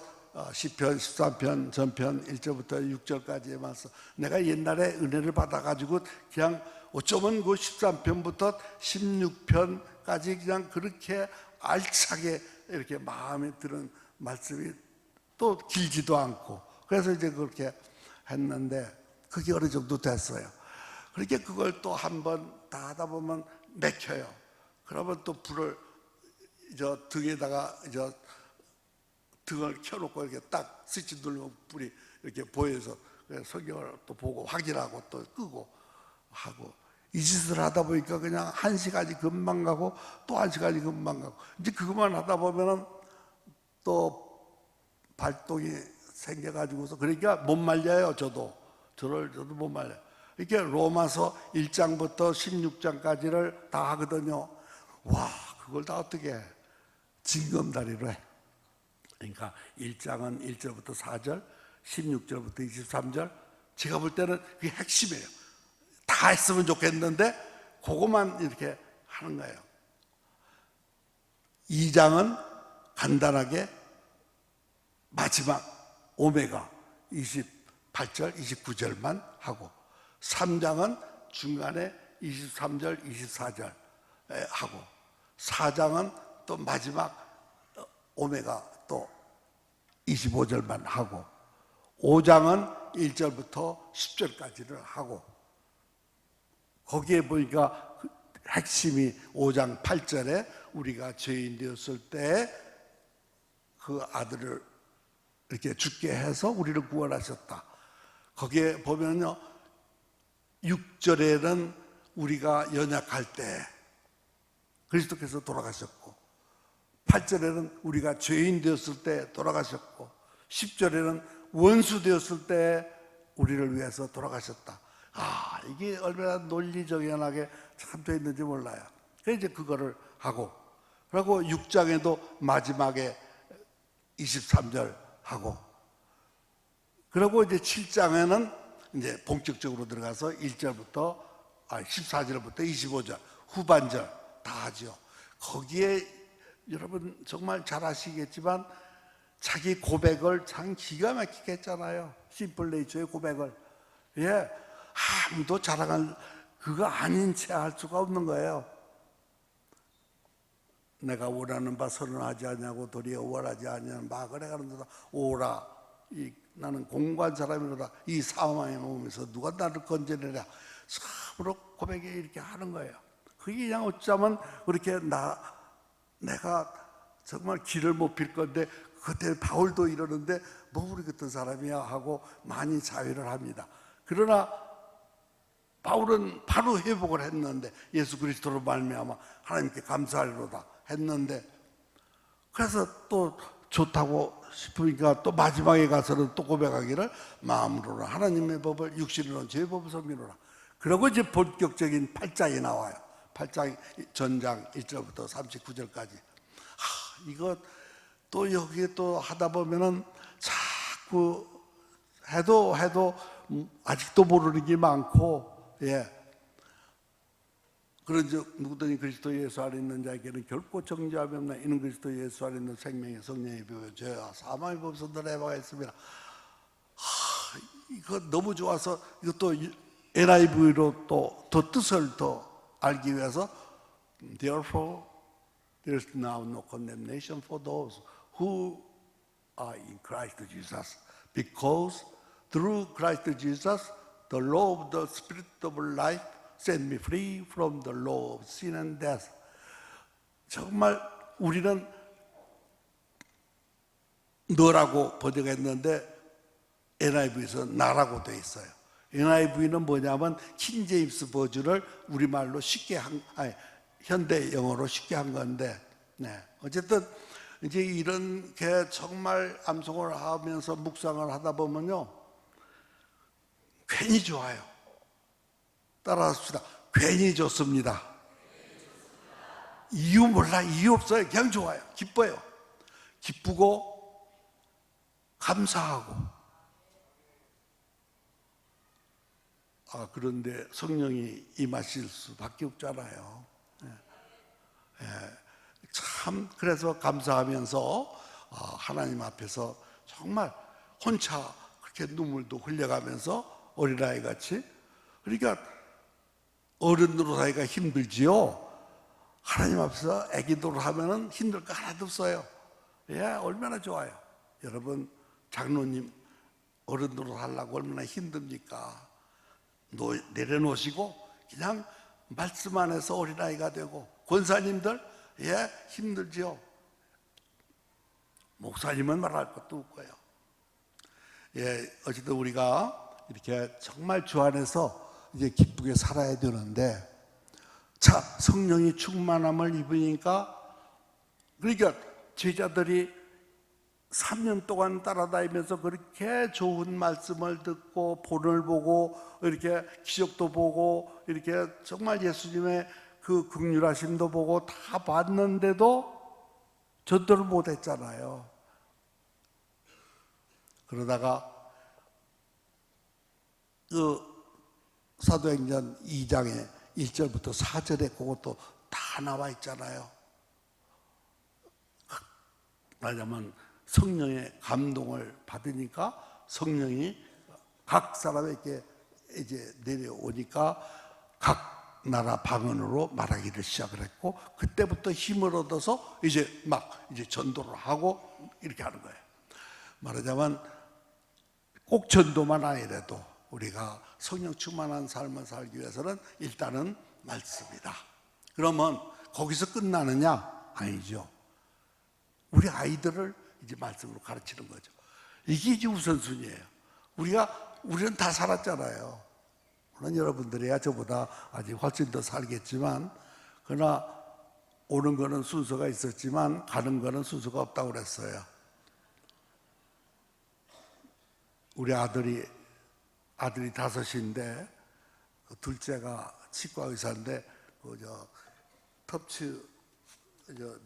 시편, 13편, 전편 1절부터 6절까지의 말씀. 내가 옛날에 은혜를 받아가지고 그냥 어쩌면 그 13편부터 16편까지 그냥 그렇게 알차게 이렇게 마음에 드는 말씀이 또 길지도 않고 그래서 이제 그렇게 했는데 그게 어느 정도 됐어요. 그렇게 그걸 또 한 번 다 하다 보면 맥혀요. 그러면 또 불을 등에다가 등을 켜놓고 이렇게 딱 스위치 누르면 불이 이렇게 보여서 성경을 또 보고 확인하고 또 끄고 하고 이 짓을 하다 보니까 그냥 1시간이 금방 가고 또 1시간이 금방 가고 이제 그것만 하다 보면은 또 발동이 생겨가지고서 그러니까 못 말려요. 저도 못 말려요. 이렇게 로마서 1장부터 16장까지를 다 하거든요. 와, 그걸 다 어떻게 해? 징검다리로 해. 그러니까 1장은 1절부터 4절, 16절부터 23절. 제가 볼 때는 그게 핵심이에요. 다 했으면 좋겠는데 그것만 이렇게 하는 거예요. 2장은 간단하게 마지막 오메가 28절, 29절만 하고, 3장은 중간에 23절, 24절 하고, 4장은 또 마지막 오메가 또 25절만 하고, 5장은 1절부터 10절까지를 하고, 거기에 보니까 핵심이 5장 8절에 우리가 죄인 되었을 때 그 아들을 이렇게 죽게 해서 우리를 구원하셨다. 거기에 보면요, 6절에는 우리가 연약할 때 그리스도께서 돌아가셨고, 8절에는 우리가 죄인 되었을 때 돌아가셨고, 10절에는 원수 되었을 때 우리를 위해서 돌아가셨다. 아, 이게 얼마나 논리정연하게 참 되어 있는지 몰라요. 그래서 이제 그거를 하고, 그리고 6장에도 마지막에 23절 하고, 그리고 이제 7장에는 이제 본격적으로 들어가서 14절부터 25절 후반절 다 하죠. 거기에 여러분 정말 잘 아시겠지만 자기 고백을 참 기가 막히게 했잖아요. 심플 네이처의 고백을. 예, 아무도 자랑할 그거 아닌 채 할 수가 없는 거예요. 내가 원하는 바 선언하지 않냐고 도리어 원하지 않냐는 마그네 가는 데다 오라. 나는 공고한 사람이로다. 이 사망의 몸에서 누가 나를 건져내랴. 참으로 고백에 이렇게 하는 거예요. 그게 그냥 어쩌면 그렇게 내가 정말 길을 못 필 건데, 그때 바울도 이러는데 뭐 우리 같은 사람이야 하고 많이 자위를 합니다. 그러나 바울은 바로 회복을 했는데, 예수 그리스도로 말미암아 하나님께 감사하리로다 했는데, 그래서 또 좋다고 싶으니까 또 마지막에 가서는 또 고백하기를 마음으로는 하나님의 법을, 육신으로는 제 법을 섬기노라. 그리고 이제 본격적인 8장이 나와요. 8장 전장 1절부터 39절까지. 이거 또 여기에 또 하다 보면은 자꾸 해도 아직도 모르는 게 많고, 예. 그런즉 누구든지 그리스도 예수 안에 있는 자에게는 결코 정죄함이 없나. 이는 그리스도 예수 안에 있는 생명의 성령의 비유여 죄와 사망의 법에서 해방하 있습니다. 이거 너무 좋아서 이것도 NIV로 또 더 뜻을 더 알기 위해서 Therefore there is now no condemnation for those who are in Christ Jesus, because through Christ Jesus the law of the Spirit of life set me free from the law of sin and death. 정말 우리는 너라고 번역했는데 NIV에서 나라고 되어 있어요. NIV는 뭐냐면 킹제임스 버전을 우리말로 쉽게 현대 영어로 쉽게 한 건데, 네. 어쨌든 이제 이렇게 정말 암송을 하면서 묵상을 하다 보면요, 괜히 좋아요. 따라합시다. 괜히 좋습니다. 이유 몰라, 이유 없어요. 그냥 좋아요. 기뻐요. 기쁘고 감사하고. 그런데 성령이 임하실 수밖에 없잖아요. 참 그래서 감사하면서 하나님 앞에서 정말 혼자 그렇게 눈물도 흘려가면서 어린아이 같이, 그러니까 어른으로 사기가 힘들지요. 하나님 앞에서 애기 노릇하면은 힘들 거 하나도 없어요. 예, 얼마나 좋아요. 여러분, 장로님 어른 노릇하려고 얼마나 힘듭니까? 내려놓으시고 그냥 말씀 안에서 어린아이가 되고, 권사님들 힘들지요. 목사님은 말할 것도 없고요. 어쨌든 우리가 이렇게 정말 주 안에서 이제 기쁘게 살아야 되는데, 자, 성령이 충만함을 입으니까, 그러니까 제자들이 3년 동안 따라다니면서 그렇게 좋은 말씀을 듣고 본을 보고 이렇게 기적도 보고 이렇게 정말 예수님의 그 긍휼하심도 보고 다 봤는데도 전도를 못했잖아요. 그러다가 그 사도행전 2장에 1절부터 4절에 그것도 다 나와 있잖아요. 말하자면 성령의 감동을 받으니까 성령이 각 사람에게 이제 내려오니까 각 나라 방언으로 말하기를 시작을 했고, 그때부터 힘을 얻어서 이제 전도를 하고 이렇게 하는 거예요. 말하자면 꼭 전도만 아니라도 우리가 성령 충만한 삶을 살기 위해서는 일단은 말씀이다. 그러면 거기서 끝나느냐? 아니죠. 우리 아이들을 이제 말씀으로 가르치는 거죠. 이게 이제 우선순위예요. 우리는 다 살았잖아요. 물론 여러분들이야 저보다 아직 훨씬 더 살겠지만, 그러나 오는 거는 순서가 있었지만 가는 거는 순서가 없다고 그랬어요. 우리 아들이 5인데 둘째가 치과 의사인데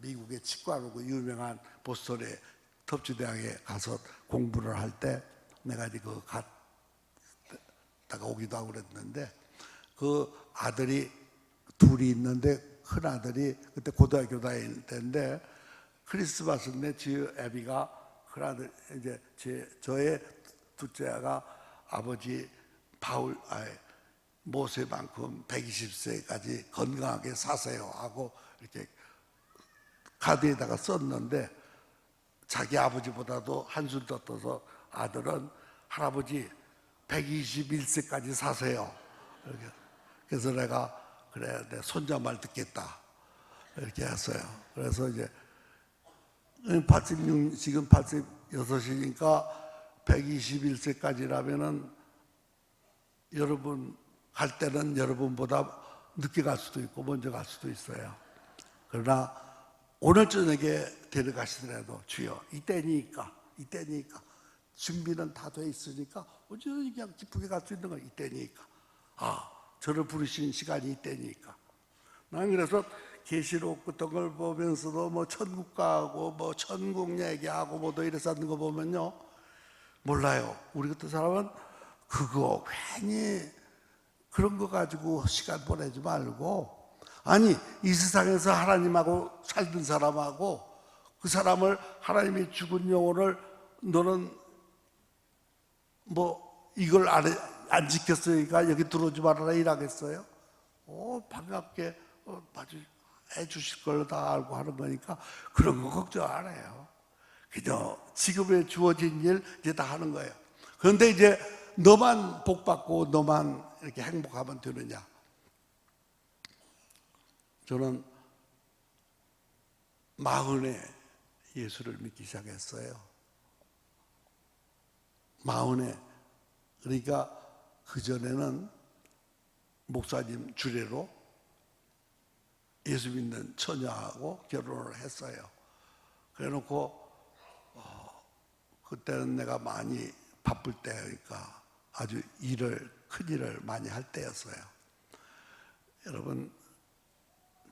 미국의 치과로 유명한 보스턴의 텁츠 대학에 가서 공부를 할 때 내가 이제 갔다가 오기도 하고 그랬는데, 그 아들이 둘이 있는데 큰 아들이 그때 고등학교 다닐 때인데 크리스마스인데 지 애비가 큰 아들 이제 저의 둘째가 아버지 모세만큼 120세까지 건강하게 사세요 하고 이렇게 카드에다가 썼는데, 자기 아버지보다도 한술 더 떠서 아들은 할아버지 121세까지 사세요. 이렇게. 그래서 내가 그래 내 손자 말 듣겠다 이렇게 했어요. 그래서 이제 86 지금 86이니까 121세까지라면은 여러분 갈 때는 여러분보다 늦게 갈 수도 있고 먼저 갈 수도 있어요. 그러나 오늘 저녁에 데려가시더라도 주여 이때니까 준비는 다 돼 있으니까 언제든지 그냥 기쁘게 갈 수 있는 건 이때니까, 저를 부르신 시간이 이때니까. 난 그래서 계시록 같은 걸 보면서도 뭐 천국 가고 뭐 천국 얘기하고 뭐도 이래서 하는 거 보면요, 몰라요. 우리 같은 사람은 그거 괜히 그런 거 가지고 시간 보내지 말고, 아니 이 세상에서 하나님하고 살던 사람하고 그 사람을 하나님이 죽은 영혼을 너는 뭐 이걸 안 지켰으니까 여기 들어오지 말아라 일하겠어요? 반갑게 해 주실 걸 다 알고 하는 거니까 그런 거 걱정 안 해요. 그저 지금에 주어진 일 이제 다 하는 거예요. 그런데 이제 너만 복 받고 너만 이렇게 행복하면 되느냐? 저는 40에 예수를 믿기 시작했어요. 40에. 그러니까 그전에는 목사님 주례로 예수 믿는 처녀하고 결혼을 했어요. 그래 놓고 그때는 내가 많이 바쁠 때니까 아주 큰 일을 많이 할 때였어요. 여러분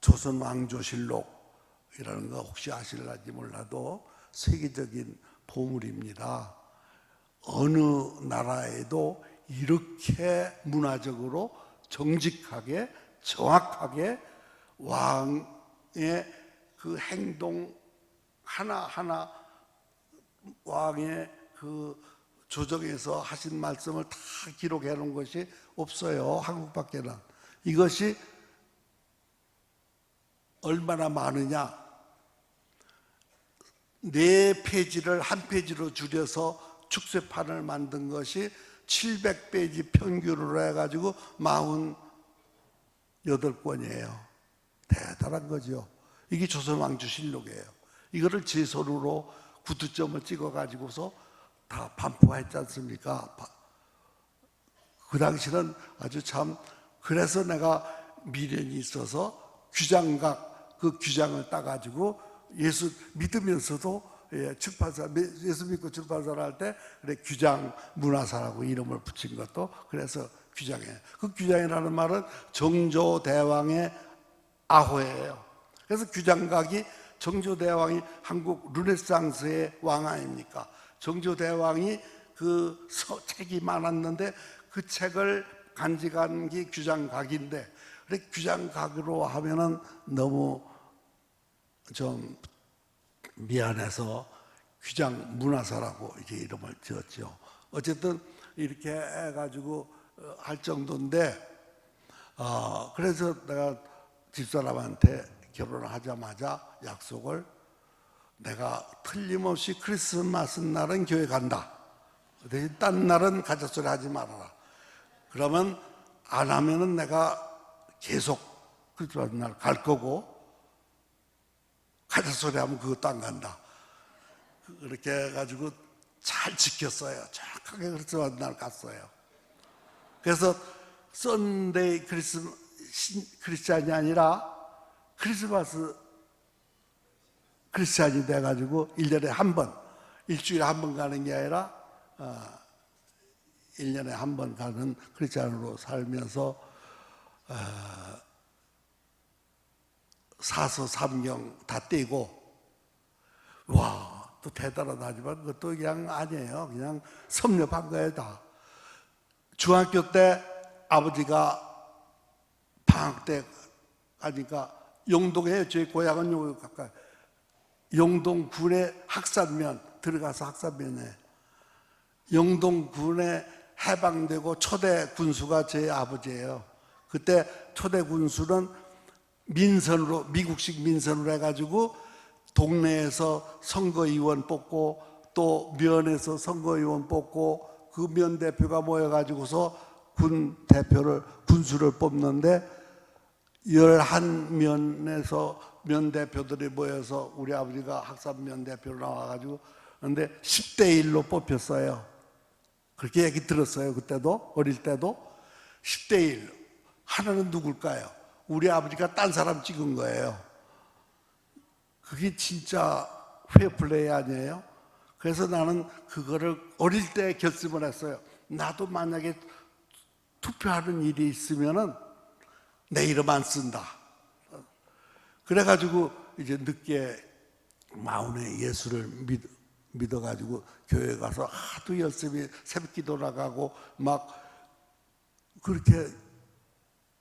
조선 왕조실록이라는 거 혹시 아실는지 몰라도 세계적인 보물입니다. 어느 나라에도 이렇게 문화적으로 정직하게 정확하게 왕의 그 행동 하나하나, 왕의 그 조정에서 하신 말씀을 다 기록해 놓은 것이 없어요. 한국밖에는. 이것이 얼마나 많으냐? 4페이지를 한 페이지로 줄여서 축소판을 만든 것이 700페이지 평균으로 해가지고 48권이에요. 대단한 거죠. 이게 조선왕조실록이에요. 이거를 제 손으로 구두점을 찍어가지고서 다 반포했지 않습니까? 그 당시는 아주 참, 그래서 내가 미련이 있어서 규장각 그 규장을 따가지고 예수 믿으면서도 출판사, 예수 믿고 출판사를 할 때 그래 규장 문화사라고 이름을 붙인 것도 그래서 규장이에요. 그 규장이라는 말은 정조대왕의 아호예요. 그래서 규장각이, 정조대왕이 한국 르네상스의 왕 아닙니까? 정조대왕이 그 책이 많았는데 그 책을 간직한 게 규장각인데, 그래 규장각으로 하면은 너무 좀 미안해서 규장 문화사라고 이제 이름을 지었죠. 어쨌든 이렇게 해가지고 할 정도인데, 그래서 내가 집사람한테 결혼하자마자 약속을, 내가 틀림없이 크리스마스 날은 교회 간다. 대신 딴 날은 가족소리 하지 말아라. 그러면 안 하면은 내가 계속 크리스마스 날 갈 거고, 가족소리 하면 그것도 안 간다. 그렇게 해가지고 잘 지켰어요. 정확하게 크리스마스 날 갔어요. 그래서 썬데이 크리스찬이 아니라 크리스마스 크리스찬이 돼가지고 1년에 한 번, 일주일에 한 번 가는 게 아니라 1년에 한 번 가는 크리스찬으로 살면서 사서 삼경 다 떼고, 와, 또 대단하다지만 그것도 그냥 아니에요. 그냥 섭렵한 거예요, 다. 중학교 때 아버지가 방학 때 가니까 용동에, 저희 고향은 여기 가까이, 용동군의 학산면 들어가서 학산면에, 용동군에 해방되고 초대 군수가 제 아버지예요. 그때 초대 군수는 민선으로, 미국식 민선으로 해가지고 동네에서 선거의원 뽑고 또 면에서 선거의원 뽑고 그 면 대표가 모여가지고서 군 대표를, 군수를 뽑는데 11면에서 면 대표들이 모여서 우리 아버지가 학산면 대표로 나와가지고, 그런데 10대 1로 뽑혔어요. 그렇게 얘기 들었어요. 그때도, 어릴 때도. 10대 1. 하나는 누굴까요? 우리 아버지가 딴 사람 찍은 거예요. 그게 진짜 페어플레이 아니에요? 그래서 나는 그거를 어릴 때 결심을 했어요. 나도 만약에 투표하는 일이 있으면은 내 이름 안 쓴다. 그래가지고 이제 늦게 마흔에 예수를 믿어가지고 교회 가서 하도 열심히 새벽 기도 나가고 막 그렇게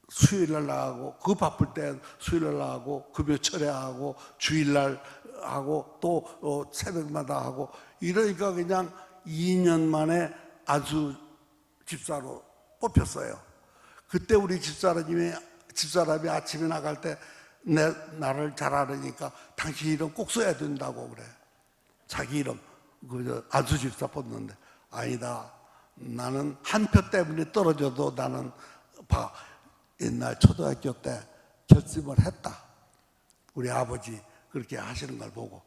수요일날 나가고, 그 바쁠 때 수요일날 나가고, 금요 철회하고, 주일날 하고, 또 새벽마다 하고, 이러니까 그냥 2년 만에 안수 집사로 뽑혔어요. 그때 우리 집사람이 아침에 나갈 때 나를 잘 알으니까 당신 이름 꼭 써야 된다고 그래. 자기 이름, 안수 집사 뽑는데, 아니다. 나는 한 표 때문에 떨어져도 나는 옛날 초등학교 때 결심을 했다. 우리 아버지 그렇게 하시는 걸 보고.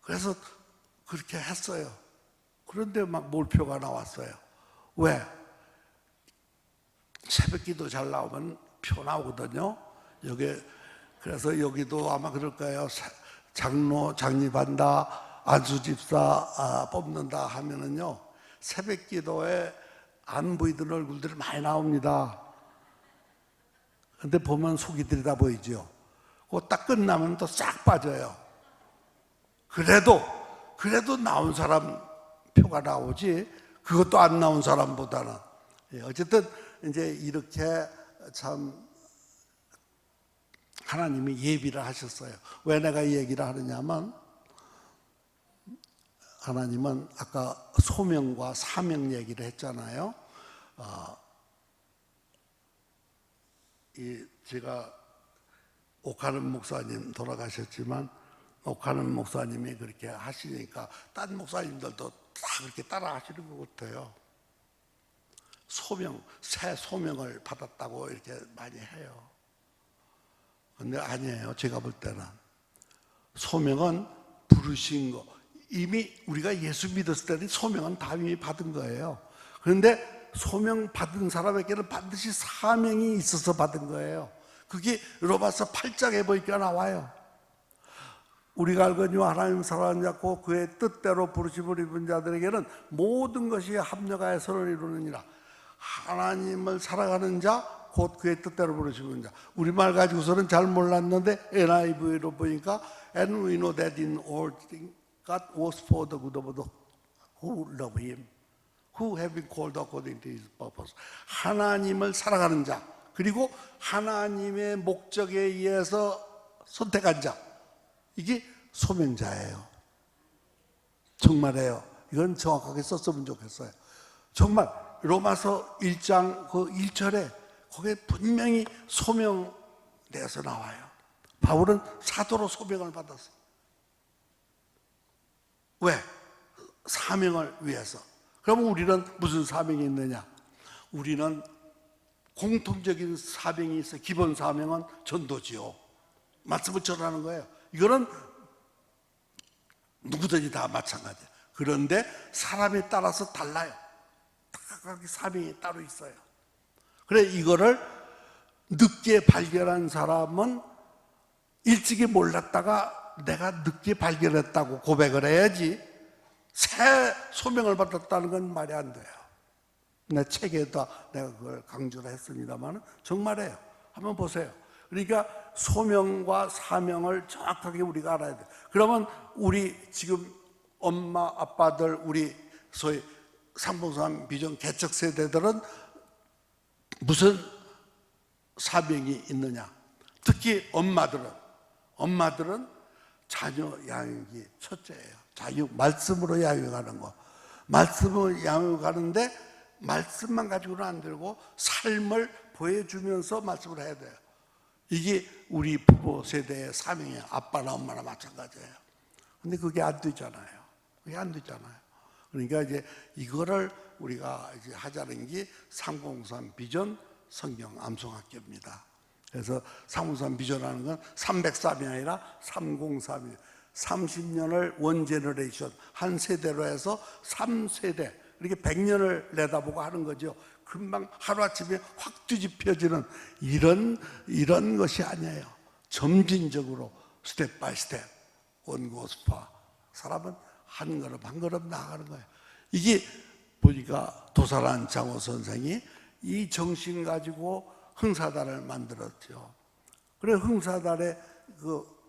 그래서 그렇게 했어요. 그런데 막 몰표가 나왔어요. 왜? 새벽기도 잘 나오면 표 나오거든요. 그래서 여기도 아마 그럴 거예요. 장로 장립한다, 안수집사 뽑는다 하면은요, 새벽기도에 안 보이던 얼굴들이 많이 나옵니다. 근데 보면 속이 들여다 보이죠. 그거 딱 끝나면 또 싹 빠져요. 그래도 나온 사람 표가 나오지, 그것도 안 나온 사람보다는. 어쨌든 이제 이렇게 참 하나님이 예비를 하셨어요. 왜 내가 이 얘기를 하느냐면, 하나님은 아까 소명과 사명 얘기를 했잖아요. 제가 옥하는 목사님 돌아가셨지만, 옥하는 목사님이 그렇게 하시니까 딴 목사님들도 다 그렇게 따라 하시는 것 같아요. 새 소명을 받았다고 이렇게 많이 해요. 근데 아니에요. 제가 볼 때는 소명은 부르신 거, 이미 우리가 예수 믿었을 때는 소명은 다 이미 받은 거예요. 그런데 소명 받은 사람에게는 반드시 사명이 있어서 받은 거예요. 그게 로마서 8장에 보니까 나와요. 우리가 알거니와 하나님 사랑하는 자 곧 그의 뜻대로 부르심을 입은 자들에게는 모든 것이 합력하여 선을 이루느니라. 하나님을 사랑하는 자 곧 그의 뜻대로 부르시는 자. 우리말 가지고서는 잘 몰랐는데 NIV로 보니까 And we know that in all things God works for the good of those who love Him, who have been called according to His purpose. 하나님을 사랑하는 자, 그리고 하나님의 목적에 의해서 선택한 자, 이게 소명자예요. 정말이에요. 이건 정확하게 썼으면 좋겠어요. 정말 로마서 1장 그 1절에 거기에 분명히 소명되어서 나와요. 바울은 사도로 소명을 받았어. 왜? 사명을 위해서. 그러면 우리는 무슨 사명이 있느냐? 우리는 공통적인 사명이 있어요. 기본 사명은 전도지요. 말씀을 전하는 거예요. 이거는 누구든지 다 마찬가지예요. 그런데 사람에 따라서 달라요. 각각의 사명이 따로 있어요. 그래, 이거를 늦게 발견한 사람은 일찍이 몰랐다가 내가 늦게 발견했다고 고백을 해야지, 새 소명을 받았다는 건 말이 안 돼요. 내 책에다 내가 그걸 강조를 했습니다만 정말이에요. 한번 보세요. 그러니까 소명과 사명을 정확하게 우리가 알아야 돼요. 그러면 우리 지금 엄마 아빠들, 우리 소위 상봉산 비전 개척 세대들은 무슨 사명이 있느냐? 특히 엄마들은 자녀 양육이 첫째예요. 자유, 말씀으로 양육하는 거. 말씀을 양육하는데 말씀만 가지고는 안 되고 삶을 보여주면서 말씀을 해야 돼요. 이게 우리 부모 세대의 사명이에요. 아빠나 엄마나 마찬가지예요. 근데 그게 안 되잖아요. 그게 안 되잖아요. 그러니까 이제 이거를 우리가 이제 하자는 게 상봉산 비전 성경 암송학교입니다. 그래서 상봉산 비전하는 건 303이 아니라 303이에요. 30년을 원 제너레이션, 한 세대로 해서 3세대, 이렇게 100년을 내다보고 하는 거죠. 금방 하루아침에 확 뒤집혀지는 이런 것이 아니에요. 점진적으로 스텝 바이 스텝, 원고스파, 사람은 한 걸음 한 걸음 나아가는 거예요. 이게 보니까 도사란 장호 선생이 이 정신 가지고 흥사단을 만들었죠. 그래, 흥사단에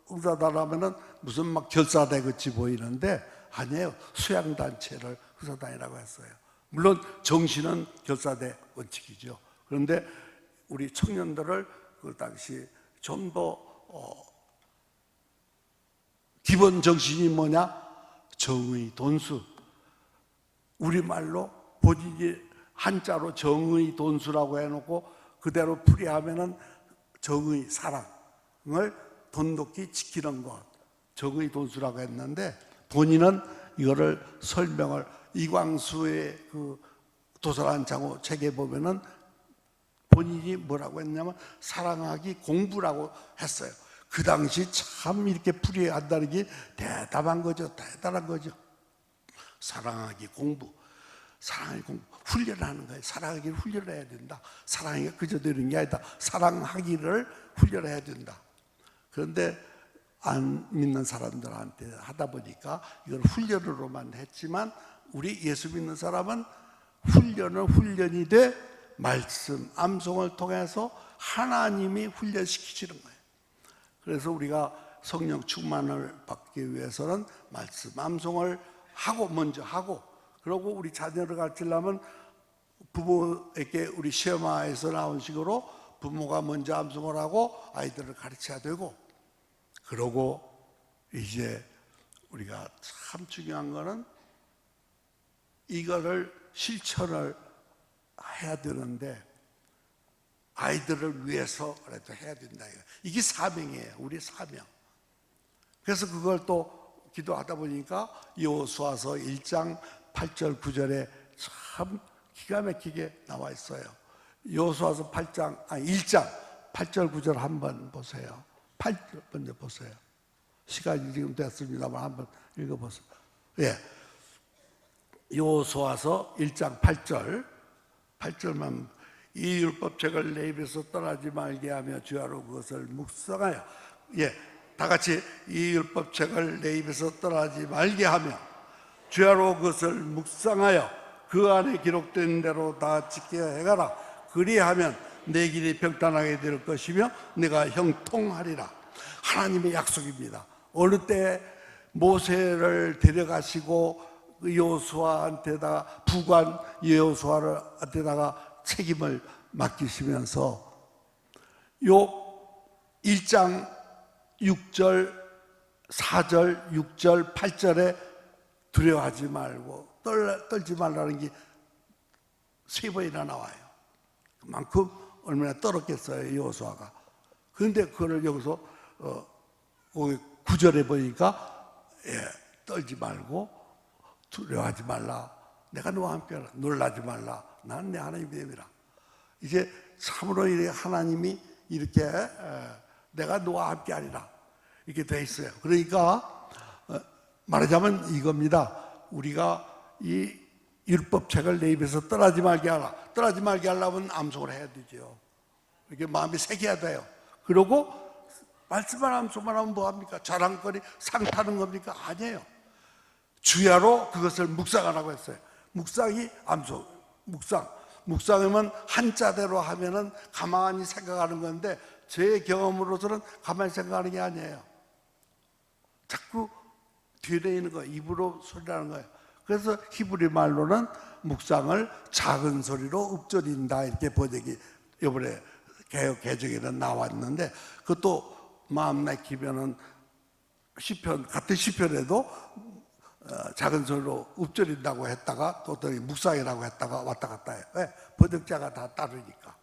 흥사단 하면은 무슨 막 결사대 같이 보이는데 아니에요. 수양단체를 흥사단이라고 했어요. 물론 정신은 결사대 원칙이죠. 그런데 우리 청년들을 그 당시 좀 더 기본 정신이 뭐냐? 정의, 돈수. 우리말로 본인이 한자로 정의, 돈수라고 해놓고 그대로 풀이하면은 정의, 사랑을 돈독히 지키는 것, 정의, 돈수라고 했는데 본인은 이거를 설명을 이광수의 그 도서란 장호 책에 보면은 본인이 뭐라고 했냐면 사랑하기 공부라고 했어요. 그 당시 참 이렇게 풀이한다는 게 대단한 거죠. 대단한 거죠. 사랑하기 공부, 사랑하기 공부, 훈련하는 거예요. 사랑하기를 훈련해야 된다. 사랑하기가 그저 되는 게 아니다. 사랑하기를 훈련해야 된다. 그런데 안 믿는 사람들한테 하다 보니까 이걸 훈련으로만 했지만 우리 예수 믿는 사람은 훈련은 훈련이 돼 말씀, 암송을 통해서 하나님이 훈련시키시는 거예요. 그래서 우리가 성령 충만을 받기 위해서는 말씀, 암송을 하고 먼저 하고, 그리고 우리 자녀를 가르치려면 부모에게 우리 시험화에서 나온 식으로 부모가 먼저 암송을 하고 아이들을 가르쳐야 되고, 그러고 이제 우리가 참 중요한 거는 이거를 실천을 해야 되는데 아이들을 위해서라도 해야 된다. 이게 사명이에요. 우리 사명. 그래서 그걸 또 기도하다 보니까 여호수아서 1장 8절 9절에 참 기가 막히게 나와 있어요. 여호수아서 1장 8절 9절 한번 보세요. 8절 먼저 보세요. 시간이 지금 됐습니다만 한번 읽어보세요. 예. 여호수아서 1장 8절만 이 율법책을 내 입에서 떠나지 말게 하며 주야로 그것을 묵상하여. 예, 다 같이 이 율법책을 내 입에서 떠나지 말게 하며 주야로 그것을 묵상하여 그 안에 기록된 대로 다 지켜 해가라. 그리하면 내 길이 평탄하게 될 것이며 내가 형통하리라. 하나님의 약속입니다. 어느 때 모세를 데려가시고 여호수아한테다가 부관 여호수아한테다가 책임을 맡기시면서 요 1장 6절 4절 6절 8절에 두려워하지 말고 떨지 말라는 게 3번이나 나와요. 그만큼 얼마나 떨었겠어요 여호수아가. 그런데 그걸 여기서 9절에 보니까 떨지 말고 두려워하지 말라. 내가 너와 함께하라. 놀라지 말라. 나는 내 하나님이 됨이라. 이제 참으로 하나님이 이렇게 내가 너와 함께하리라 이렇게 돼 있어요. 그러니까 말하자면 이겁니다. 우리가 이 율법책을 내 입에서 떠나지 말게 하라. 떠나지 말게 하려면 암송을 해야 되죠. 이렇게 마음이 새겨야 돼요. 그러고 말씀만 암송만 하면 뭐합니까? 자랑거리 상 타는 겁니까? 아니에요. 주야로 그것을 묵상하라고 했어요. 묵상이 암송, 묵상하면 한자대로 하면은 가만히 생각하는 건데 제 경험으로서는 가만히 생각하는 게 아니에요. 자꾸 뒤에 있는 거예요. 입으로 소리라는 거예요. 그래서 히브리 말로는 묵상을 작은 소리로 읊조린다 이렇게 번역이 이번에 개역 개정에는 나왔는데 그것도 마음 내키면은 시편 같은 시편에도 작은 소리로 읊조린다고 했다가 또 묵상이라고 했다가 왔다 갔다 해요. 왜? 번역자가 다 다르니까.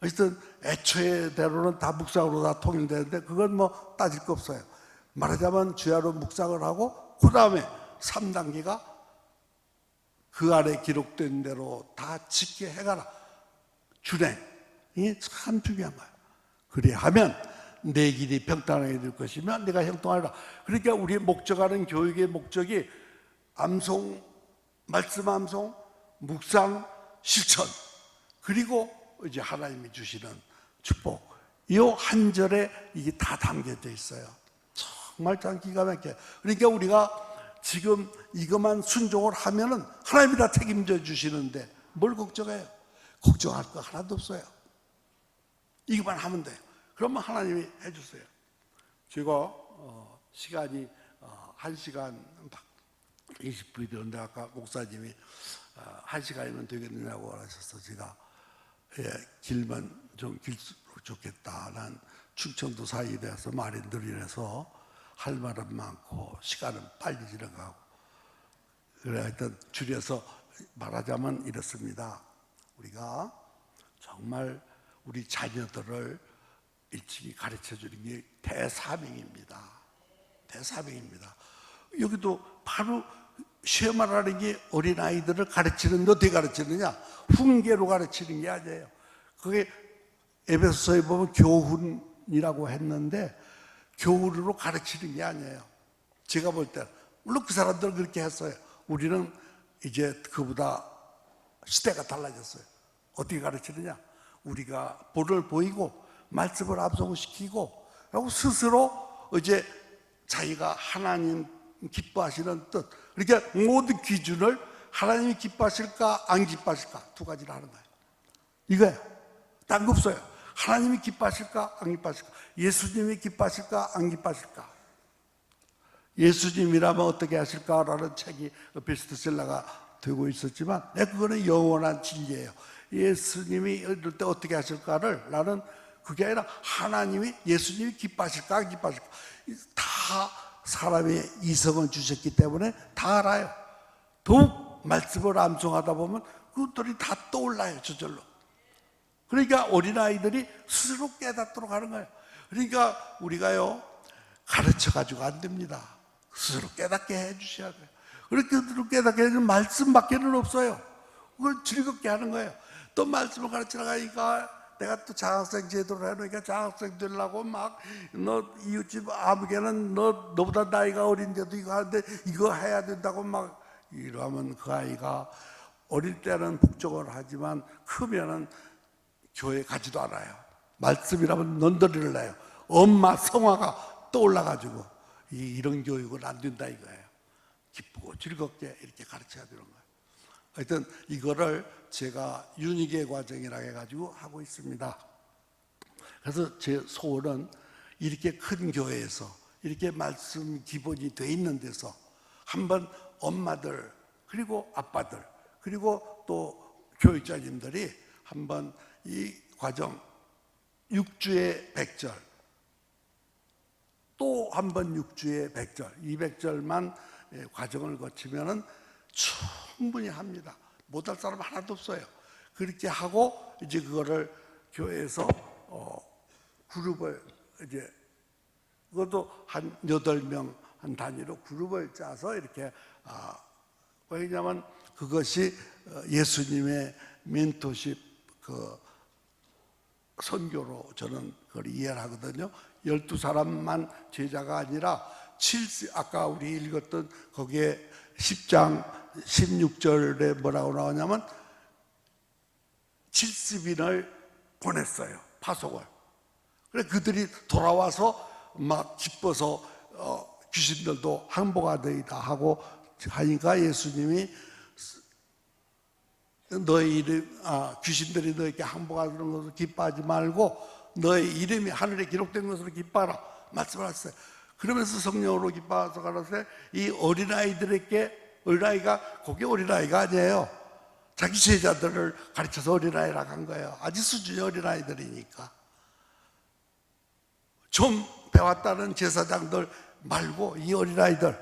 어쨌든 애초에대로는 다 묵상으로 다 통일되는데 그건 뭐 따질 거 없어요. 말하자면 주야로 묵상을 하고 그 다음에 3단계가 그 안에 기록된 대로 다 지켜 해가라. 준행이 참 중요한 거예요. 그리하면 내 길이 평탄하게 될 것이며 내가 형통하리라. 그러니까 우리의 목적하는 교육의 목적이 암송, 말씀 암송, 묵상, 실천 그리고 이제 하나님이 주시는 축복 이 한 절에 이게 다 담겨져 있어요. 정말 참 기가 막혀요. 그러니까 우리가 지금 이것만 순종을 하면은 하나님이 다 책임져 주시는데 뭘 걱정해요? 걱정할 거 하나도 없어요. 이것만 하면 돼요. 그러면 하나님이 해주세요. 제가 시간이 1시간 20분이 되는데 아까 목사님이 1시간이면 되겠느냐고 하셔서 제가 길만 좀 길수록 좋겠다. 난 충청도 사이에서 말이 느리래서 할 말은 많고 시간은 빨리 지나가고 그래 하여튼 줄여서 말하자면 이렇습니다. 우리가 정말 우리 자녀들을 일찍이 가르쳐 주는 게 대사명입니다. 대사명입니다. 여기도 바로 시험하라는 게 어린아이들을 가르치는데 어떻게 가르치느냐? 훈계로 가르치는 게 아니에요. 그게 에베소서에 보면 교훈이라고 했는데 교훈으로 가르치는 게 아니에요. 제가 볼 때 물론 그 사람들은 그렇게 했어요. 우리는 이제 그보다 시대가 달라졌어요. 어떻게 가르치느냐? 우리가 본을 보이고 말씀을 암송시키고 그리고 스스로 이제 자기가 하나님 기뻐하시는 뜻 그러니까 모든 기준을 하나님이 기뻐하실까 안 기뻐하실까 두 가지를 하는 거예요. 이거예요. 딴 거 없어요. 하나님이 기뻐하실까 안 기뻐하실까 예수님이 기뻐하실까 안 기뻐하실까 예수님이라면 어떻게 하실까라는 책이 베스트셀러가 되고 있었지만 그거는 영원한 진리예요. 예수님이 이럴 때 어떻게 하실까를 나는 그게 아니라 하나님이 예수님이 기뻐하실까 안 기뻐하실까 다 사람의 이성을 주셨기 때문에 다 알아요. 더욱 말씀을 암송하다 보면 그것들이 다 떠올라요. 저절로. 그러니까 어린아이들이 스스로 깨닫도록 하는 거예요. 그러니까 우리가요 가르쳐가지고 안 됩니다. 스스로 깨닫게 해주셔야 돼요. 그렇게 스스로 깨닫게 해주는 말씀밖에는 없어요. 그걸 즐겁게 하는 거예요. 또 말씀을 가르치러 가니까 내가 또 장학생 제도를 해놓으니까 장학생 되려고 막 너 이웃집 아무개는 너보다 나이가 어린데도 이거 하는데 이거 해야 된다고 막 이러면 그 아이가 어릴 때는 복종을 하지만 크면은 교회 가지도 않아요. 말씀이라면 넌더리를 내요. 엄마 성화가 떠올라가지고 이런 교육은 안 된다 이거예요. 기쁘고 즐겁게 이렇게 가르쳐야 되는 거예요. 하여튼 이거를 제가 윤희계 과정이라 해가지고 하고 있습니다. 그래서 제 소원은 이렇게 큰 교회에서 이렇게 말씀 기본이 돼 있는 데서 한번 엄마들 그리고 아빠들 그리고 또 교육자님들이 한번 이 과정 6주의 100절 또 한 번 6주의 100절 200절만 과정을 거치면은 충분히 합니다. 못할 사람 하나도 없어요. 그렇게 하고 이제 그거를 교회에서 그룹을 이제 그것도 한 8명 한 단위로 그룹을 짜서 이렇게 왜냐하면 그것이 예수님의 멘토십 그 선교로 저는 그걸 이해를 하거든요. 12사람만 제자가 아니라 아까 우리 읽었던 거기에 10장 16절에 뭐라고 나오냐면 70인을 보냈어요. 파송을. 그래 그들이 돌아와서 막 기뻐서 귀신들도 항복하더이다 하고 하니까 예수님이 너의 이름 귀신들이 너에게 항복하는 것을 기뻐하지 말고 너의 이름이 하늘에 기록된 것으로 기뻐하라 말씀을 하셨어요. 그러면서 성령으로 기뻐하서 가라사대 이 어린아이들에게 어린아이가 그게 어린아이가 아니에요. 자기 제자들을 가르쳐서 어린아이라고 한 거예요. 아직 수준이 어린아이들이니까 좀 배웠다는 제사장들 말고 이 어린아이들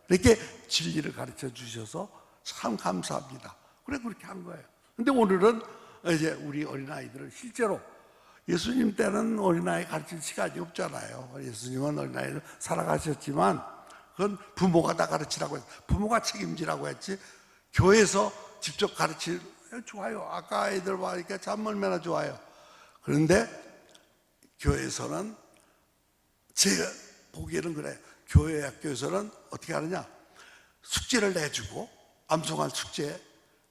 이렇게 진리를 가르쳐 주셔서 참 감사합니다. 그래 그렇게 한 거예요. 근데 오늘은 이제 우리 어린아이들을 실제로 예수님 때는 어린아이 가르칠 시간이 없잖아요. 예수님은 어린아이를 살아가셨지만 그건 부모가 다 가르치라고 했어요. 부모가 책임지라고 했지 교회에서 직접 가르칠 좋아요. 아까 아이들 보니까 참 얼마나 좋아요. 그런데 교회에서는 제가 보기에는 그래요. 교회 학교에서는 어떻게 하느냐 숙제를 내주고 암송할 숙제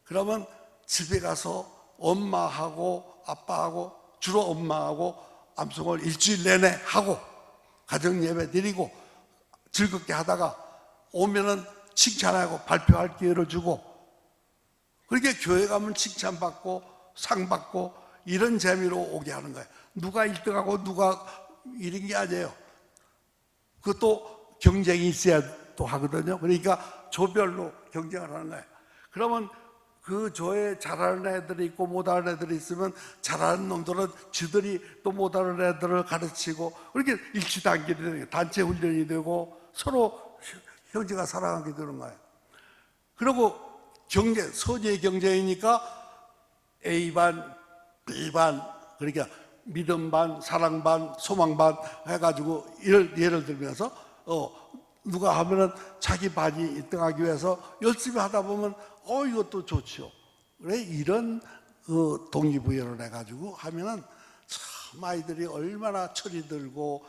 그러면 집에 가서 엄마하고 아빠하고 주로 엄마하고 암송을 일주일 내내 하고 가정 예배 드리고 즐겁게 하다가 오면은 칭찬하고 발표할 기회를 주고 그렇게 교회 가면 칭찬받고 상 받고 이런 재미로 오게 하는 거예요. 누가 1등하고 누가 이런 게 아니에요. 그것도 경쟁이 있어야 또 하거든요. 그러니까 조별로 경쟁을 하는 거예요. 그러면 그 조에 잘하는 애들이 있고 못하는 애들이 있으면 잘하는 놈들은 지들이 또 못하는 애들을 가르치고 그렇게 일치단결이 되는 거예요. 단체 훈련이 되고 서로 형제가 사랑하게 되는 거예요. 그리고 서재의 경쟁이니까 A반, B반 그러니까 믿음반, 사랑반, 소망반 해가지고 예를 들면서 누가 하면은 자기 반이 1등하기 위해서 열심히 하다 보면 이것도 좋죠. 그래 이런 동기부여를 해가지고 하면은 참 아이들이 얼마나 철이 들고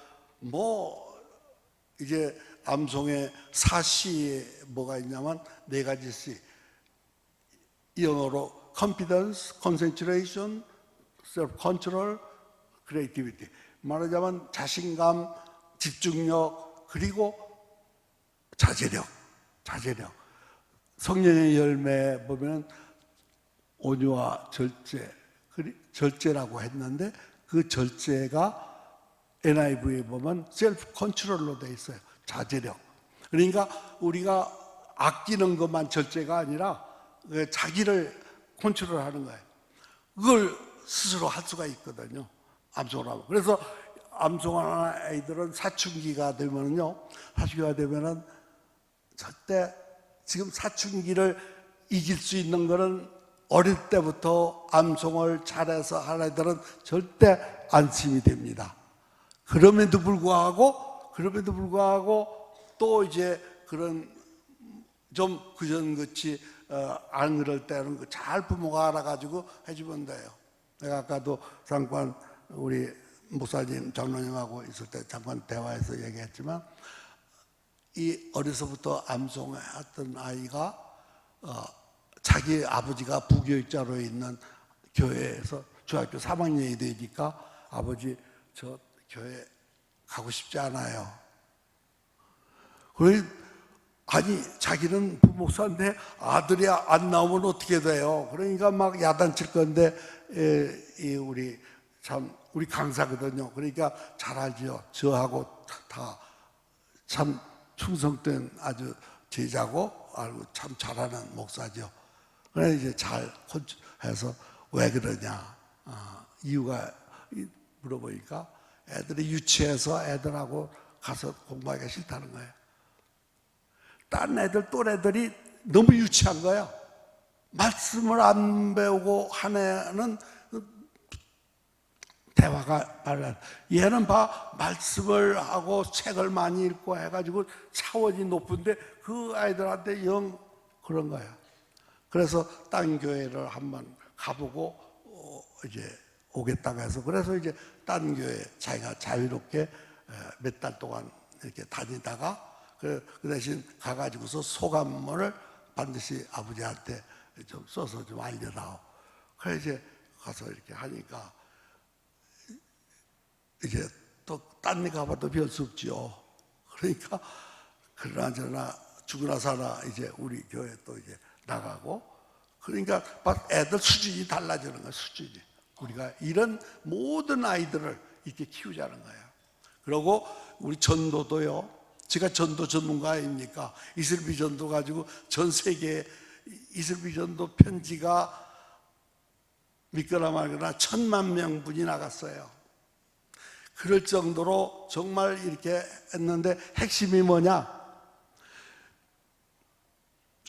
이제 암송의 4C에 뭐가 있냐면 4가지 C 영어로 confidence, concentration, self-control, creativity 말하자면 자신감, 집중력 그리고 자제력 성령의 열매 보면 온유와 절제라고 했는데 그 절제가 NIV에 보면 셀프 컨트롤로 되어 있어요. 자제력. 그러니까 우리가 아끼는 것만 절제가 아니라 자기를 컨트롤하는 거예요. 그걸 스스로 할 수가 있거든요. 암송을 하고. 그래서 암송하는 아이들은 사춘기가 되면은 절대 지금 사춘기를 이길 수 있는 거는 어릴 때부터 암송을 잘해서 하는 애들은 절대 안심이 됩니다. 그럼에도 불구하고 또 이제 그런 좀 그전같이 안 그럴 때는 잘 부모가 알아가지고 해주면 돼요. 내가 아까도 잠깐 우리 목사님 장로님하고 있을 때 잠깐 대화해서 얘기했지만 이 어려서부터 암송했던 아이가 자기 아버지가 부교육자로 있는 교회에서 중학교 3학년이 되니까 아버지 저 교회 가고 싶지 않아요. 그래, 아니 자기는 부목사인데 아들이 안 나오면 어떻게 돼요? 그러니까 막 야단칠 건데 우리 강사거든요. 그러니까 잘 알죠. 저하고 다 참 충성된 아주 제자고 알고 참 잘하는 목사죠. 그래 이제 잘 해서 왜 그러냐 이유가 물어보니까 애들이 유치해서 애들하고 가서 공부하기가 싫다는 거예요. 딴 애들 또래들이 너무 유치한 거야. 말씀을 안 배우고 한 애는 대화가 빨라. 얘는 말씀을 하고 책을 많이 읽고 해가지고 차원이 높은데 그 아이들한테 영 그런 거야. 그래서 딴 교회를 한번 가보고 이제 오겠다고 해서 그래서 이제 딴 교회 자기가 자유롭게 몇 달 동안 이렇게 다니다가 그 대신 가가지고서 소감문을 반드시 아버지한테 좀 써서 좀 알려다오. 그래 이제 가서 이렇게 하니까 이제 또 딴 데 가봐도 별 수 없지요. 그러니까 그러나 죽으나 사나 이제 우리 교회 또 이제 나가고 그러니까 애들 수준이 달라지는 거야. 수준이. 우리가 이런 모든 아이들을 이렇게 키우자는 거예요. 그리고 우리 전도도요. 제가 전도 전문가 아닙니까? 이슬비 전도 가지고 전 세계에 이슬비 전도 편지가 믿거나 말거나 1000만 명분이 나갔어요. 그럴 정도로 정말 이렇게 했는데 핵심이 뭐냐?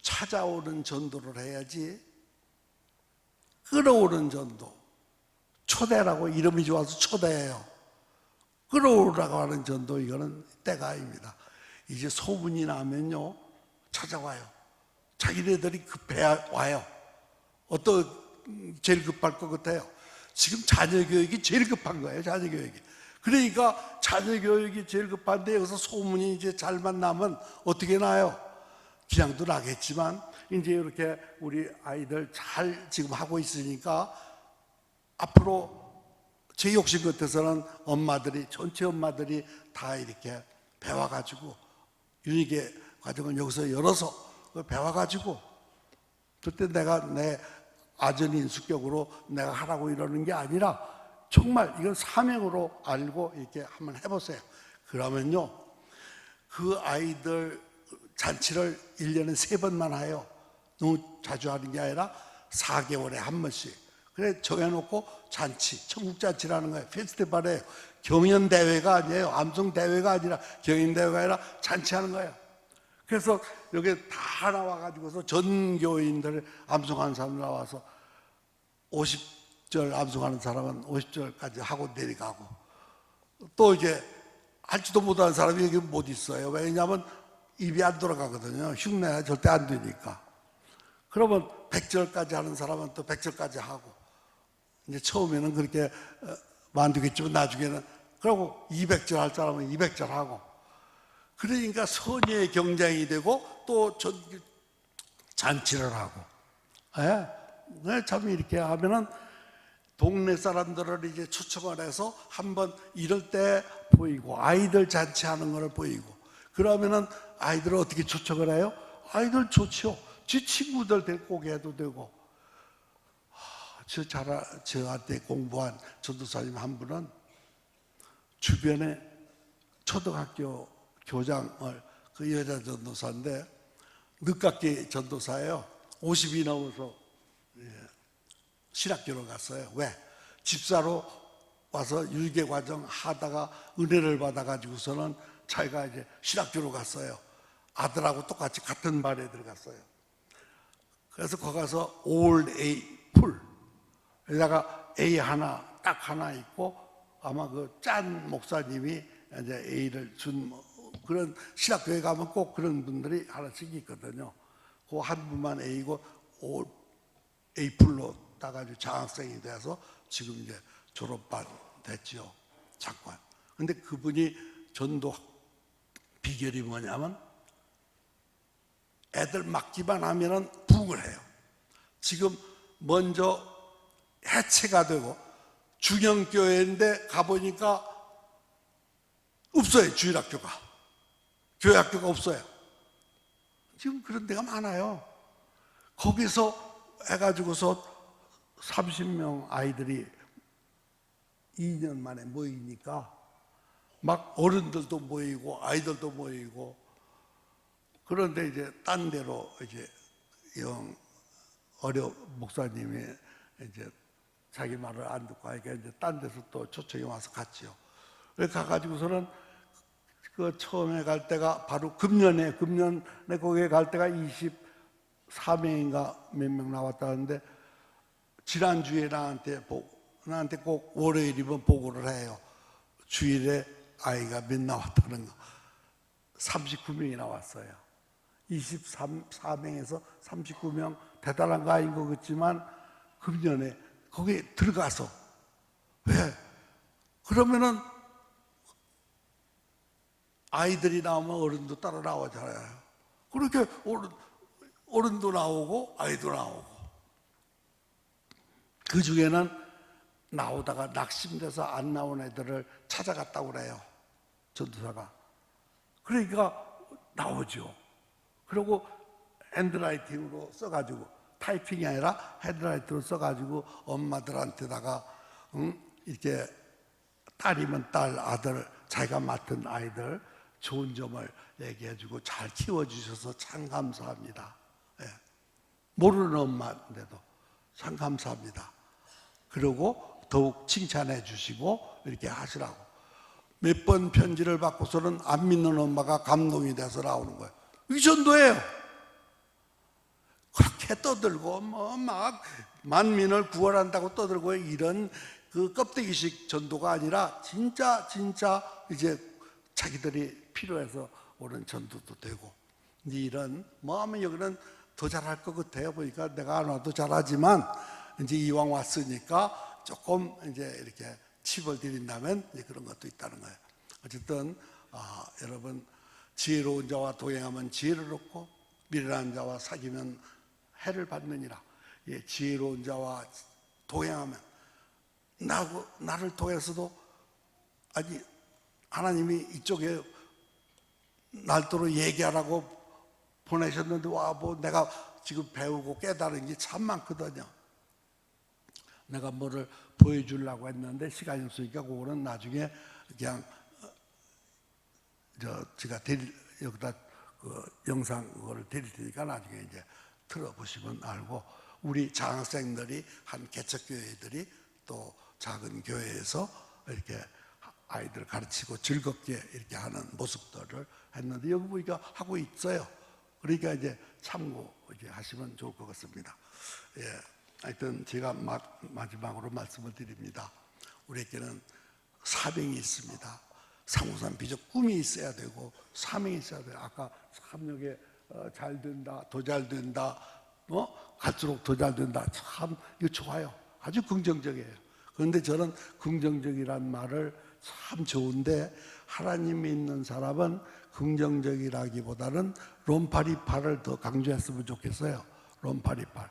찾아오는 전도를 해야지 끌어오는 전도. 초대라고 이름이 좋아서 초대해요. 끌어오라고 하는 전도 이거는 때가 아닙니다. 이제 소문이 나면요 찾아와요. 자기네들이 급해 와요. 제일 급할 것 같아요. 지금 자녀 교육이 제일 급한 거예요. 자녀 교육이. 그러니까 자녀 교육이 제일 급한데 여기서 소문이 이제 잘만 나면 어떻게 나요? 그냥도 나겠지만 이제 이렇게 우리 아이들 잘 지금 하고 있으니까 앞으로 제 욕심 같아서는 엄마들이 전체 엄마들이 다 이렇게 배워가지고 윤희계 과정을 여기서 열어서 배워가지고 그때 내가 내 아전인 수격으로 내가 하라고 이러는 게 아니라 정말 이건 사명으로 알고 이렇게 한번 해보세요. 그러면요 그 아이들 잔치를 1년에 3번만 해요. 너무 자주 하는 게 아니라 4개월에 한 번씩. 그래 정해놓고 잔치, 천국잔치라는 거예요. 페스티벌이에요. 경연대회가 아니에요. 암송대회가 아니라 경연대회가 아니라 잔치하는 거예요. 그래서 여기 다 나와가지고서 전 교인들 암송하는 사람 나와서 50절 암송하는 사람은 50절까지 하고 내려가고 또 이제 할지도 못하는 사람이 여기 못 있어요. 왜냐하면 입이 안 돌아가거든요. 흉내가 절대 안 되니까. 그러면 100절까지 하는 사람은 또 100절까지 하고 이제 처음에는 그렇게 만들겠지만 나중에는 그리고 200절 할 사람은 200절 하고 그러니까 선의의 경쟁이 되고 또 잔치를 하고 참 이렇게 하면은 동네 사람들을 이제 초청을 해서 한번 이럴 때 보이고 아이들 잔치하는 거를 보이고 그러면은 아이들을 어떻게 초청을 해요? 아이들 좋죠. 지 친구들 데리고 오게 해도 되고 저한테 공부한 전도사님 한 분은 주변에 초등학교 교장을 그 여자 전도사인데 늦깎이 전도사예요. 50이 넘어서 신학교로 갔어요. 왜? 집사로 와서 유괴 과정 하다가 은혜를 받아가지고서는 자기가 이제 신학교로 갔어요. 아들하고 똑같이 같은 반에 들어갔어요. 그래서 거기 가서 올 A 풀 여기다가 A 딱 하나 있고 아마 그 짠 목사님이 이제 A를 준 그런 신학교에 가면 꼭 그런 분들이 하나씩 있거든요. 그 한 분만 A고 올 A 풀로 따가지고 장학생이 돼서 지금 이제 졸업반 됐지요. 장관. 근데 그분이 전도 비결이 뭐냐면 애들 맡기만 하면은 부흥을 해요. 지금 먼저 해체가 되고 중형교회인데 가보니까 없어요. 주일학교가 교회 학교가 없어요. 지금 그런 데가 많아요. 거기서 해가지고서 30명 아이들이 2년 만에 모이니까 막 어른들도 모이고 아이들도 모이고, 그런데 이제 딴 데로 이제 어려 목사님이 이제 자기 말을 안 듣고 하니까 이제 딴 데서 또 초청이 와서 갔지요. 그래 가가지고서는 그 처음에 갈 때가 바로 금년에 거기에 갈 때가 24명인가 몇 명 나왔다는데, 지난주에 나한테 꼭 월요일이면 보고를 해요. 주일에 아이가 몇 나왔다는 거. 39명이 나왔어요. 24명에서 39명, 대단한 거 아닌 것 같지만 금년에 거기에 들어가서, 왜? 그러면은 아이들이 나오면 어른도 따라 나오잖아요. 그렇게 어른도 나오고 아이도 나오고, 그 중에는 나오다가 낙심돼서 안 나온 애들을 찾아갔다고 그래요, 전도사가. 그러니까 나오죠. 그리고 핸드라이팅으로 써가지고, 타이핑이 아니라 핸드라이팅으로 써가지고 엄마들한테다가 이렇게 딸이면 딸, 아들, 자기가 맡은 아이들 좋은 점을 얘기해주고 잘 키워주셔서 참 감사합니다. 예. 모르는 엄마인데도 참 감사합니다. 그리고 더욱 칭찬해 주시고 이렇게 하시라고. 몇 번 편지를 받고서는 안 믿는 엄마가 감동이 돼서 나오는 거예요. 이 전도예요. 그렇게 떠들고 막 만민을 구원한다고 떠들고, 이런 그 껍데기식 전도가 아니라 진짜 이제 자기들이 필요해서 오는 전도도 되고, 이런 하면 여기는 더 잘할 것 같아요. 보니까 내가 안 와도 잘하지만 이제 이왕 왔으니까 조금 이제 이렇게 칩을 드린다면 이제 그런 것도 있다는 거예요. 어쨌든 여러분, 지혜로운 자와 동행하면 지혜를 얻고 미련한 자와 사귀면 해를 받느니라. 예, 지혜로운 자와 동행하면 나를 통해서도, 아니 하나님이 이쪽에 날도록 얘기하라고 보내셨는데 내가 지금 배우고 깨달은 게 참 많거든요. 내가 뭐를 보여주려고 했는데 시간이 없으니까 그거는 나중에 그냥 제가 여기다 그 영상 그거를 드릴 테니까 나중에 이제 들어보시면 알고, 우리 장학생들이 한 개척교회들이 또 작은 교회에서 이렇게 아이들 가르치고 즐겁게 이렇게 하는 모습들을 했는데, 여기 보니까 하고 있어요. 그러니까 이제 참고 이제 하시면 좋을 것 같습니다. 예, 하여튼 제가 마지막으로 말씀을 드립니다. 우리에게는 사명이 있습니다. 상호산 비전 꿈이 있어야 되고 사명이 있어야 돼요. 아까 삼역에 잘 된다, 더 잘 된다, 갈수록 더 잘 된다. 참 이거 좋아요. 아주 긍정적이에요. 그런데 저는 긍정적이란 말을 참 좋은데, 하나님 믿는 사람은 긍정적이라기보다는 롬파리파를 더 강조했으면 좋겠어요. 롬파리파.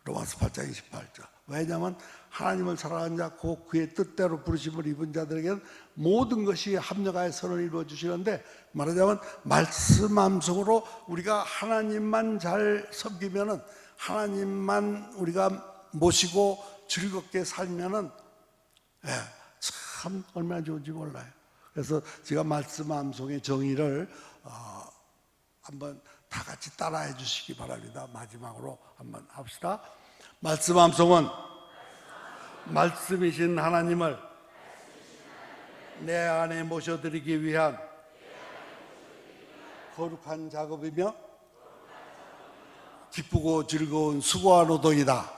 로마서 8장 28절. 왜냐하면 하나님을 사랑하는 자, 곧 그의 뜻대로 부르심을 입은 자들에게는 모든 것이 합력하여 선을 이루어 주시는데, 말하자면 말씀 함성으로 우리가 하나님만 잘 섬기면은, 하나님만 우리가 모시고 즐겁게 살면은, 참 얼마나 좋은지 몰라요. 그래서 제가 말씀 함성의 정의를 한번 다 같이 따라해 주시기 바랍니다. 마지막으로 한번 합시다. 말씀 함성은 말씀이신 하나님을 내 안에 모셔드리기 위한 거룩한 작업이며 기쁘고 즐거운 수고와 노동이다.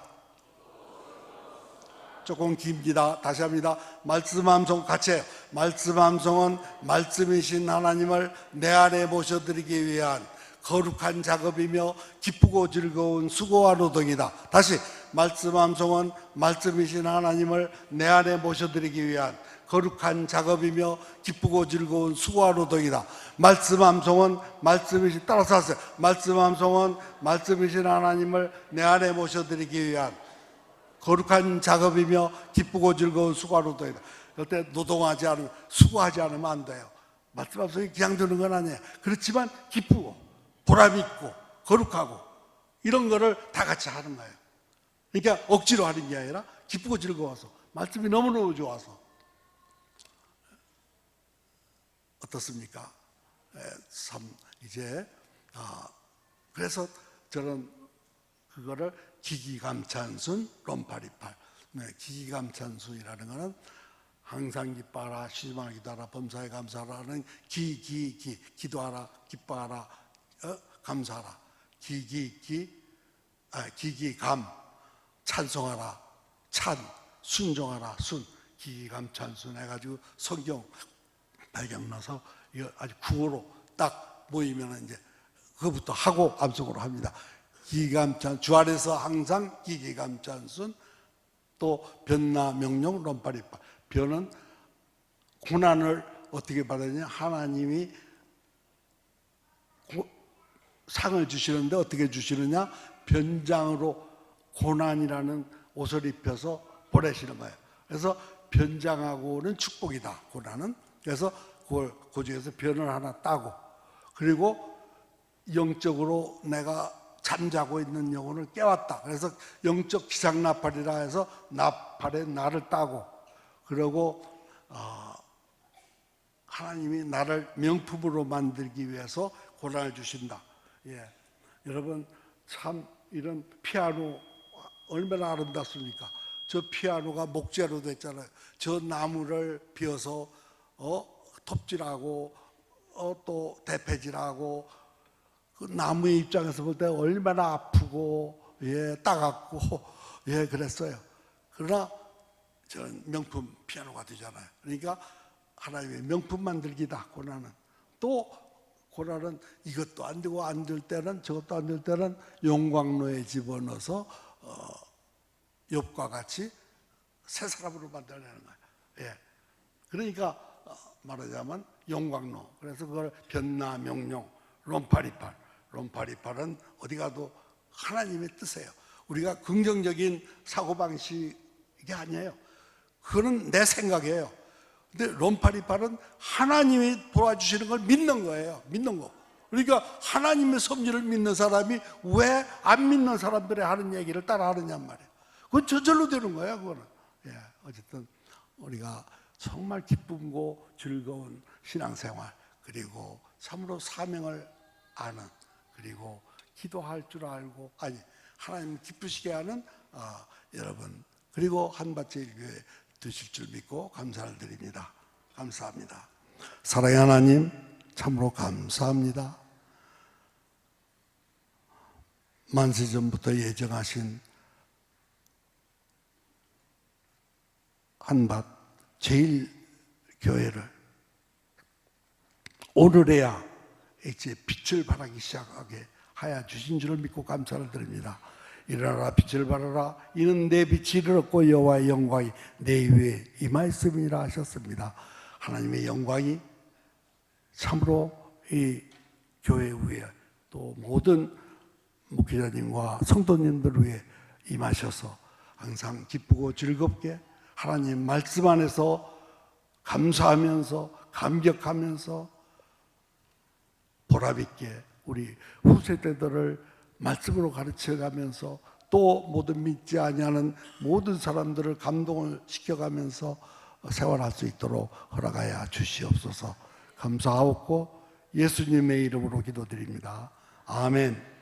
조금 깁니다. 다시 합니다. 말씀 함성 같이 해요. 말씀 함성은 말씀이신 하나님을 내 안에 모셔드리기 위한 거룩한 작업이며 기쁘고 즐거운 수고와 노동이다. 다시, 말씀 함성은 말씀이신 하나님을 내 안에 모셔드리기 위한 거룩한 작업이며 기쁘고 즐거운 수고와 노동이다. 말씀 함성은 말씀이신, 따라서 하세요. 말씀 함성은 말씀이신 하나님을 내 안에 모셔드리기 위한 거룩한 작업이며 기쁘고 즐거운 수고와 노동이다. 그때 노동하지 않으면, 수고하지 않으면 안 돼요. 말씀 앞에 그냥 두는 건 아니에요. 그렇지만 기쁘고 보람 있고 거룩하고 이런 거를 다 같이 하는 거예요. 그러니까 억지로 하는 게 아니라 기쁘고 즐거워서, 말씀이 너무너무 좋아서. 어떻습니까? 참 이제 그래서 저는 그거를 기기감찬순 롬파리팔, 기기감찬순이라는 거는 항상 기뻐하라, 쉬지 말고 기도하라, 범사에 감사하라는 기도하라, 기뻐하라, 감사하라, 기기감, 찬송하라, 순종하라, 기기감찬순 해가지고 성경 배경 넣어서 이거 아주 구호로 딱 모이면 이제 그거부터 하고 암송으로 합니다. 기기감찬, 주 안에서 항상 기기감찬순, 또 변나 명령 롬파리팔. 변은 고난을 어떻게 받느냐, 하나님이 상을 주시는데 어떻게 주시느냐, 변장으로 고난이라는 옷을 입혀서 보내시는 거예요. 그래서 변장하고는 축복이다, 고난은. 그래서 그걸 그 중에서 변을 하나 따고, 그리고 영적으로 내가 잠자고 있는 영혼을 깨웠다. 그래서 영적 기상나팔이라 해서 나팔에 나를 따고, 그리고 하나님이 나를 명품으로 만들기 위해서 고난을 주신다. 여러분 참 이런 피아노 얼마나 아름답습니까? 저 피아노가 목재로 됐잖아요. 저 나무를 비워서 톱질하고 또 대패질하고, 그 나무의 입장에서 볼 때 얼마나 아프고 따갑고 그랬어요. 그러나 저는 명품 피아노가 되잖아요. 그러니까 하나님의 명품 만들기다, 고난은. 또 고난은 이것도 안 되고 안 될 때는, 저것도 안 될 때는 용광로에 집어넣어서 욥과 같이 새 사람으로 만들어내는 거예요. 그러니까 말하자면 용광로. 그래서 그걸 변나 명령 롬파리팔. 롬파리팔은 어디 가도 하나님의 뜻이에요. 우리가 긍정적인 사고방식이 아니에요. 그거는 내 생각이에요. 근데 롬파리팔은 하나님이 도와주시는 걸 믿는 거예요. 믿는 거. 그러니까 하나님의 섭리를 믿는 사람이 왜 안 믿는 사람들이 하는 얘기를 따라 하느냔 말이에요. 그건 저절로 되는 거예요, 그거는. 어쨌든 우리가 정말 기쁘고 즐거운 신앙생활, 그리고 참으로 사명을 아는, 그리고 기도할 줄 알고, 하나님 기쁘시게 하는 여러분, 그리고 한밭제일교회 되실 줄 믿고 감사를 드립니다. 감사합니다. 사랑의 하나님, 참으로 감사합니다. 만세전부터 예정하신 한밭 제일교회를 오늘에야 이제 빛을 발하기 시작하게 하여 주신 줄을 믿고 감사를 드립니다. 일어나라, 빛을 발하라, 이는 내 빛이 이르렀고 여호와의 영광이 내 위에 임하였음이라 하셨습니다. 하나님의 영광이 참으로 이 교회 위에, 또 모든 목회자님과 성도님들 위에 임하셔서 항상 기쁘고 즐겁게 하나님 말씀 안에서 감사하면서 감격하면서 보람있게 우리 후세대들을 말씀으로 가르쳐가면서, 또 모든 믿지 아니하는 모든 사람들을 감동을 시켜가면서 생활할 수 있도록 허락하여 주시옵소서. 감사하옵고 예수님의 이름으로 기도드립니다. 아멘.